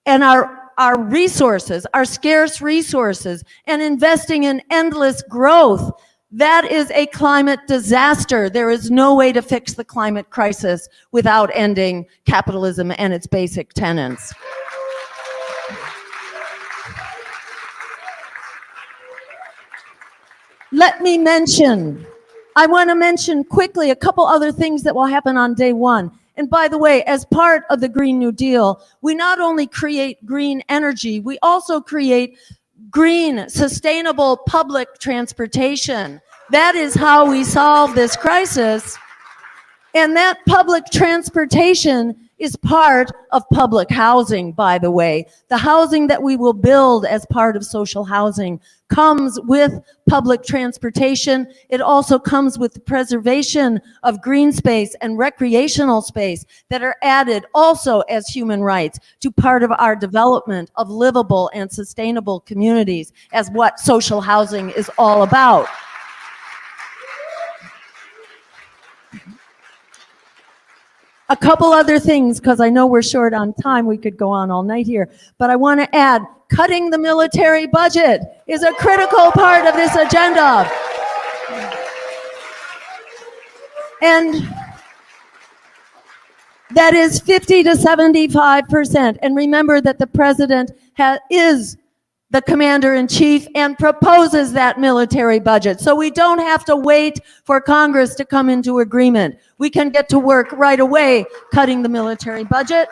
and our resources, our scarce resources, and investing in endless growth, that is a climate disaster. There is no way to fix the climate crisis without ending capitalism and its basic tenets. I want to mention quickly a couple other things that will happen on day one. And by the way, as part of the Green New Deal, we not only create green energy, we also create green, sustainable public transportation. That is how we solve this crisis. And that public transportation is part of public housing, by the way. The housing that we will build as part of social housing comes with public transportation. It also comes with the preservation of green space and recreational space that are added also as human rights to part of our development of livable and sustainable communities, as what social housing is all about. A couple other things, because I know we're short on time. We could go on all night here. But I want to add, cutting the military budget is a critical part of this agenda. And that is 50 to 75%. And remember that the president is the commander-in-chief and proposes that military budget. So we don't have to wait for Congress to come into agreement. We can get to work right away cutting the military budget.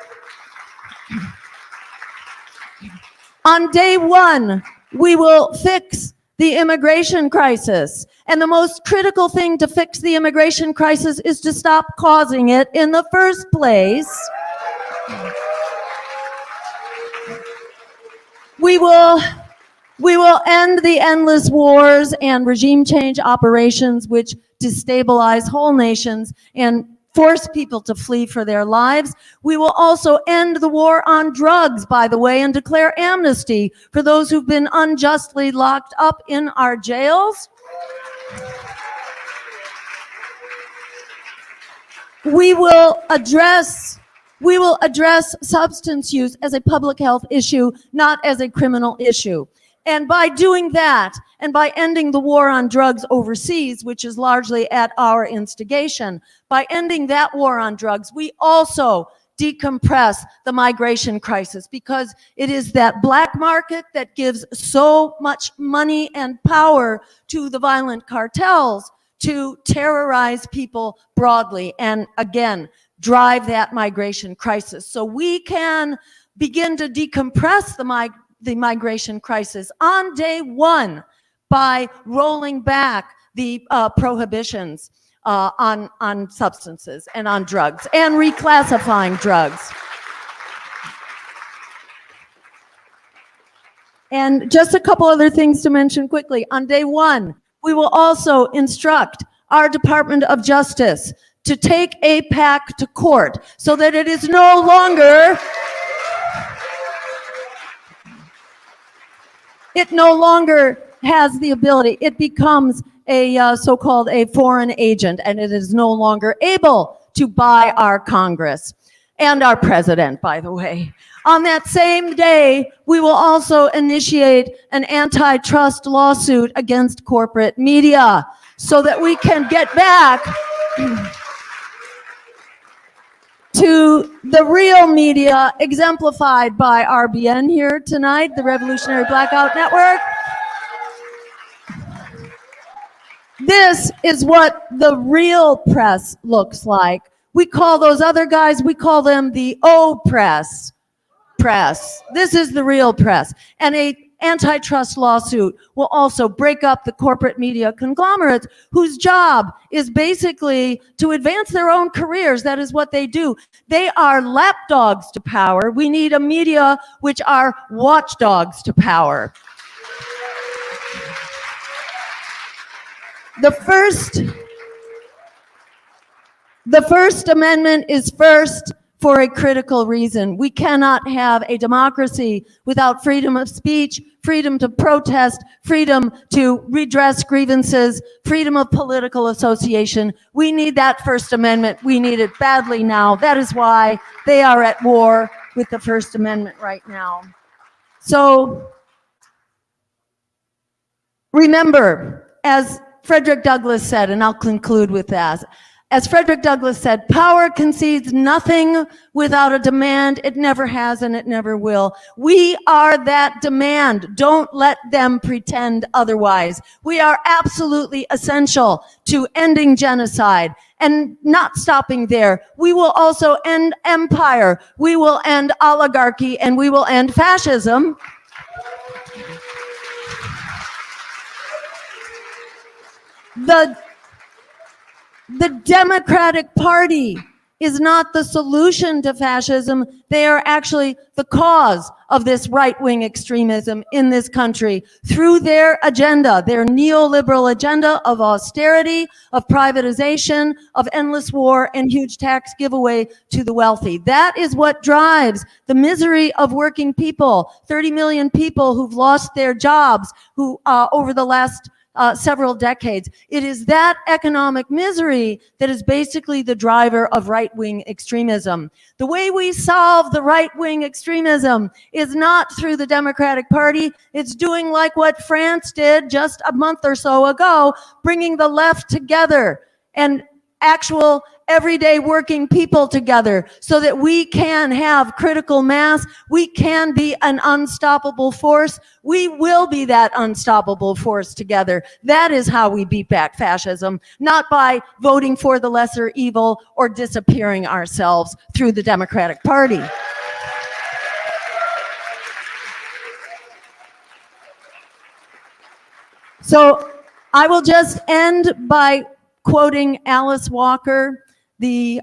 On day one, we will fix the immigration crisis. And the most critical thing to fix the immigration crisis is to stop causing it in the first place. We will end the endless wars and regime change operations which destabilize whole nations and force people to flee for their lives. We will also end the war on drugs, by the way, and declare amnesty for those who've been unjustly locked up in our jails. We will address substance use as a public health issue, not as a criminal issue. And by doing that, and by ending the war on drugs overseas, which is largely at our instigation, by ending that war on drugs, we also decompress the migration crisis, because it is that black market that gives so much money and power to the violent cartels to terrorize people broadly and, again, drive that migration crisis. So we can begin to decompress the migration crisis on day one by rolling back the prohibitions on substances and on drugs and reclassifying drugs. And just a couple other things to mention quickly. On day one, we will also instruct our Department of Justice to take APAC to court so that it is no longer has the ability, it becomes a so-called a foreign agent, and it is no longer able to buy our Congress and our president, by the way. On that same day, we will also initiate an antitrust lawsuit against corporate media so that we can get back to the real media, exemplified by RBN here tonight, the Revolutionary Blackout Network. This is what the real press looks like. We call those other guys, we call them the O-press. This is the real press. And a antitrust lawsuit will also break up the corporate media conglomerates whose job is basically to advance their own careers. That is what they do. They are lapdogs to power. We need a media which are watchdogs to power. The First Amendment is first for a critical reason. We cannot have a democracy without freedom of speech, freedom to protest, freedom to redress grievances, freedom of political association. We need that First Amendment. We need it badly now. That is why they are at war with the First Amendment right now. So remember, as Frederick Douglass said, and I'll conclude with that, as Frederick Douglass said, power concedes nothing without a demand. It never has and it never will. We are that demand. Don't let them pretend otherwise. We are absolutely essential to ending genocide and not stopping there. We will also end empire. We will end oligarchy and we will end fascism. The Democratic Party is not the solution to fascism. They are actually the cause of this right-wing extremism in this country through their agenda, their neoliberal agenda of austerity, of privatization, of endless war, and huge tax giveaway to the wealthy. That is what drives the misery of working people, 30 million people who've lost their jobs who over the last several decades. It is that economic misery that is basically the driver of right-wing extremism. The way we solve the right-wing extremism is not through the Democratic Party. It's doing like what France did just a month or so ago, bringing the left together and actual everyday working people together so that we can have critical mass. We can be an unstoppable force. We will be that unstoppable force together. That is how we beat back fascism, not by voting for the lesser evil or disappearing ourselves through the Democratic Party. So I will just end by quoting Alice Walker, the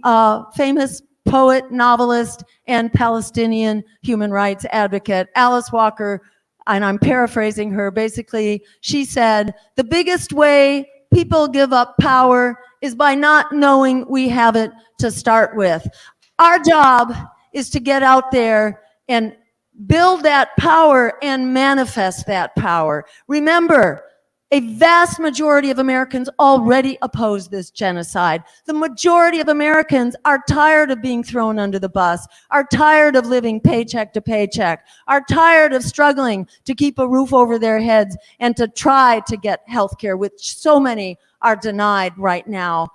famous poet, novelist, and Palestinian human rights advocate. Alice Walker, and I'm paraphrasing her, basically, she said, "The biggest way people give up power is by not knowing we have it to start with." Our job is to get out there and build that power and manifest that power. Remember, a vast majority of Americans already oppose this genocide. The majority of Americans are tired of being thrown under the bus, are tired of living paycheck to paycheck, are tired of struggling to keep a roof over their heads and to try to get health care, which so many are denied right now.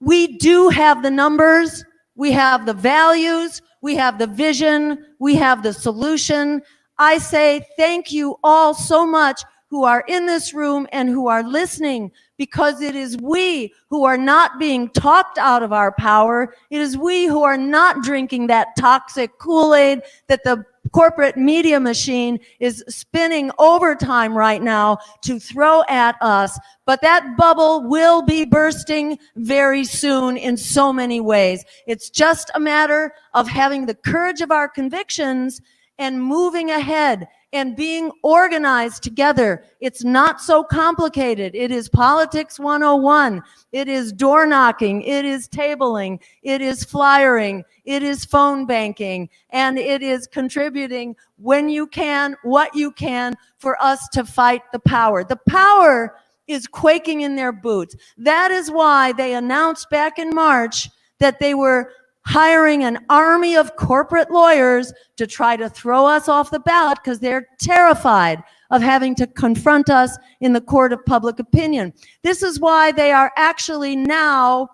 We do have the numbers, we have the values, we have the vision, we have the solution. I say thank you all so much who are in this room and who are listening, because it is we who are not being talked out of our power. It is we who are not drinking that toxic Kool-Aid that the corporate media machine is spinning overtime right now to throw at us. But that bubble will be bursting very soon in so many ways. It's just a matter of having the courage of our convictions and moving ahead and being organized together. It's not so complicated. It is politics 101. It is door knocking. It is tabling. It is flyering. It is phone banking. And it is contributing when you can, what you can, for us to fight the power. The power is quaking in their boots. That is why they announced back in March that they were hiring an army of corporate lawyers to try to throw us off the ballot because they're terrified of having to confront us in the court of public opinion. This is why they are actually now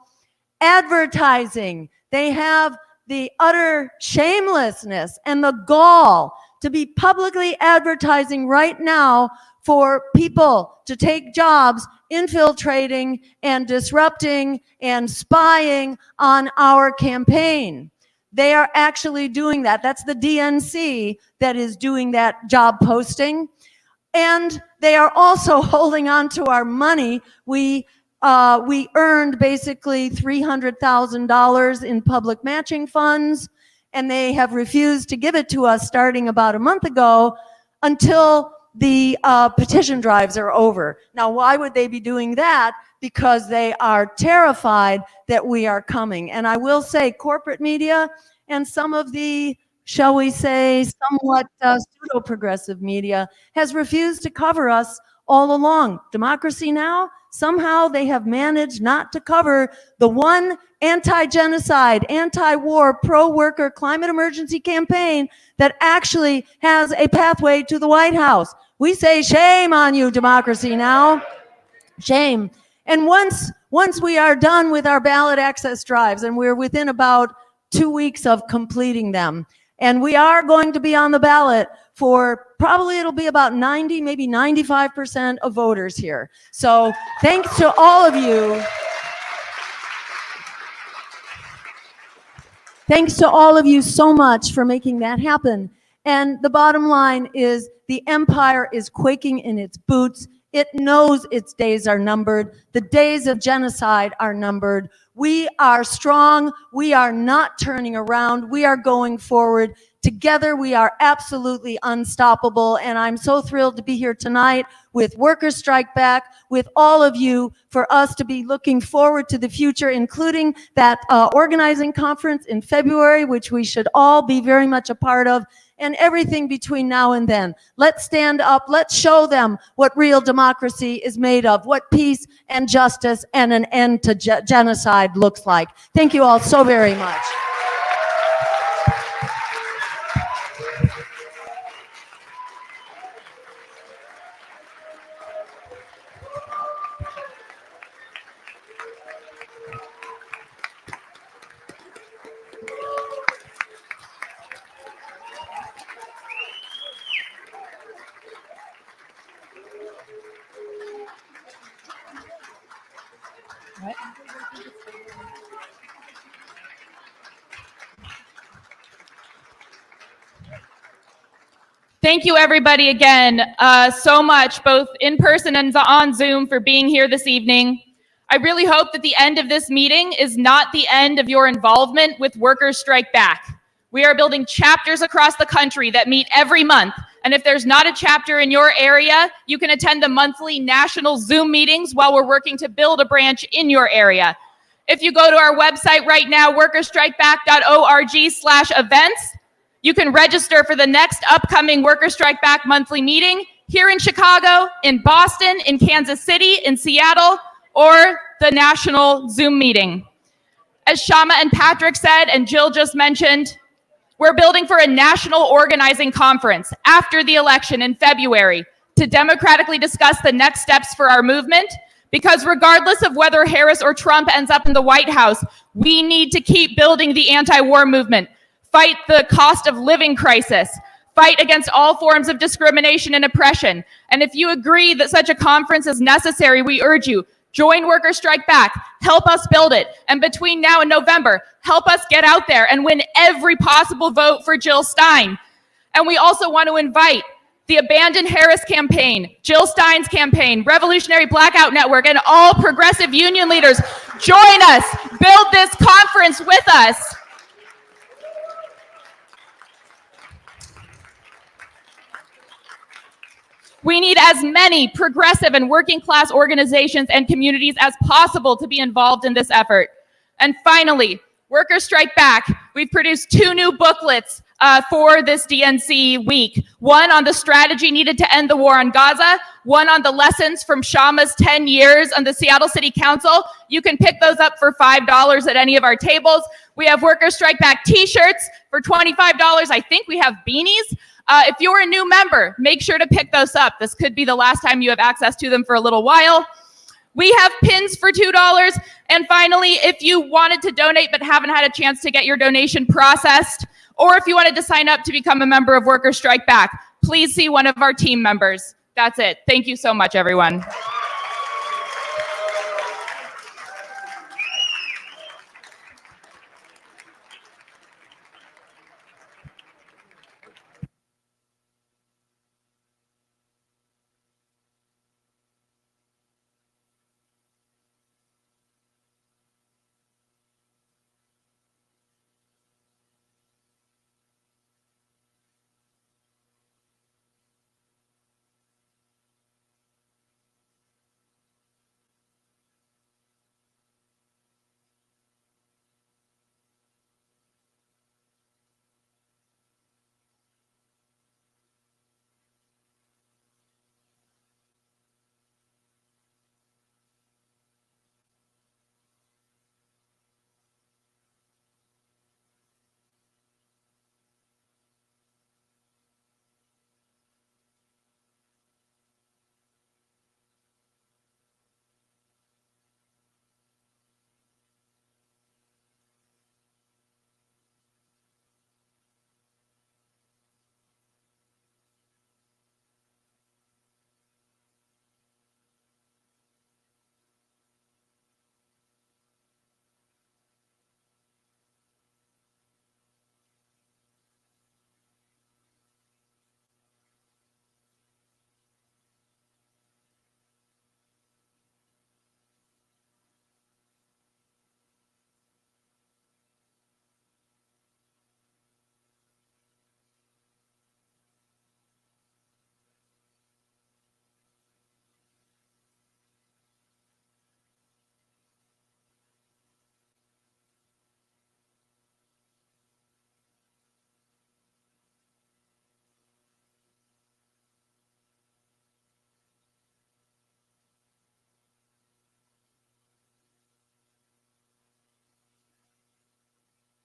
advertising. They have the utter shamelessness and the gall to be publicly advertising right now for people to take jobs infiltrating and disrupting and spying on our campaign. They are actually doing that. That's the DNC that is doing that job posting. And they are also holding on to our money. We earned basically $300,000 in public matching funds, and they have refused to give it to us starting about a month ago until the petition drives are over. Now, why would they be doing that? Because they are terrified that we are coming. And I will say corporate media and some of the, shall we say, somewhat pseudo-progressive media has refused to cover us all along. Democracy Now!, somehow they have managed not to cover the one anti-genocide, anti-war, pro-worker climate emergency campaign that actually has a pathway to the White House. We say shame on you, Democracy Now!, shame. And once we are done with our ballot access drives, and we're within about 2 weeks of completing them, and we are going to be on the ballot for probably it'll be about 90, maybe 95% of voters here. So thanks to all of you. Thanks to all of you so much for making that happen. And the bottom line is the empire is quaking in its boots. It knows its days are numbered. The days of genocide are numbered. We are strong. We are not turning around. We are going forward. Together, we are absolutely unstoppable. And I'm so thrilled to be here tonight with Workers Strike Back, with all of you, for us to be looking forward to the future, including that organizing conference in February, which we should all be very much a part of, and everything between now and then. Let's stand up. Let's show them what real democracy is made of, what peace and justice and an end to genocide looks like. Thank you all so very much. Thank you, everybody, again, so much, both in person and on Zoom, for being here this evening. I really hope that the end of this meeting is not the end of your involvement with Workers Strike Back. We are building chapters across the country that meet every month. And if there's not a chapter in your area, you can attend the monthly national Zoom meetings while we're working to build a branch in your area. If you go to our website right now, workerstrikeback.org/events, you can register for the next upcoming Workers Strike Back monthly meeting here in Chicago, in Boston, in Kansas City, in Seattle, or the national Zoom meeting. As Kshama and Patrick said, and Jill just mentioned, we're building for a national organizing conference after the election in February to democratically discuss the next steps for our movement, because regardless of whether Harris or Trump ends up in the White House, we need to keep building the anti-war movement, fight the cost of living crisis, fight against all forms of discrimination and oppression. And if you agree that such a conference is necessary, we urge you, join Workers Strike Back, help us build it. And between now and November, help us get out there and win every possible vote for Jill Stein. And we also want to invite the Abandon Harris campaign, Jill Stein's campaign, Revolutionary Blackout Network, and all progressive union leaders. Join us, build this conference with us. We need as many progressive and working class organizations and communities as possible to be involved in this effort. And finally, Workers Strike Back. We've produced 2 new booklets for this DNC week. One on the strategy needed to end the war on Gaza, one on the lessons from Kshama's 10 years on the Seattle City Council. You can pick those up for $5 at any of our tables. We have Workers Strike Back t-shirts for $25. I think we have beanies. If you're a new member, make sure to pick those up. This could be the last time you have access to them for a little while. We have pins for $2. And finally, if you wanted to donate but haven't had a chance to get your donation processed, or if you wanted to sign up to become a member of Workers Strike Back, please see one of our team members. That's it. Thank you so much, everyone.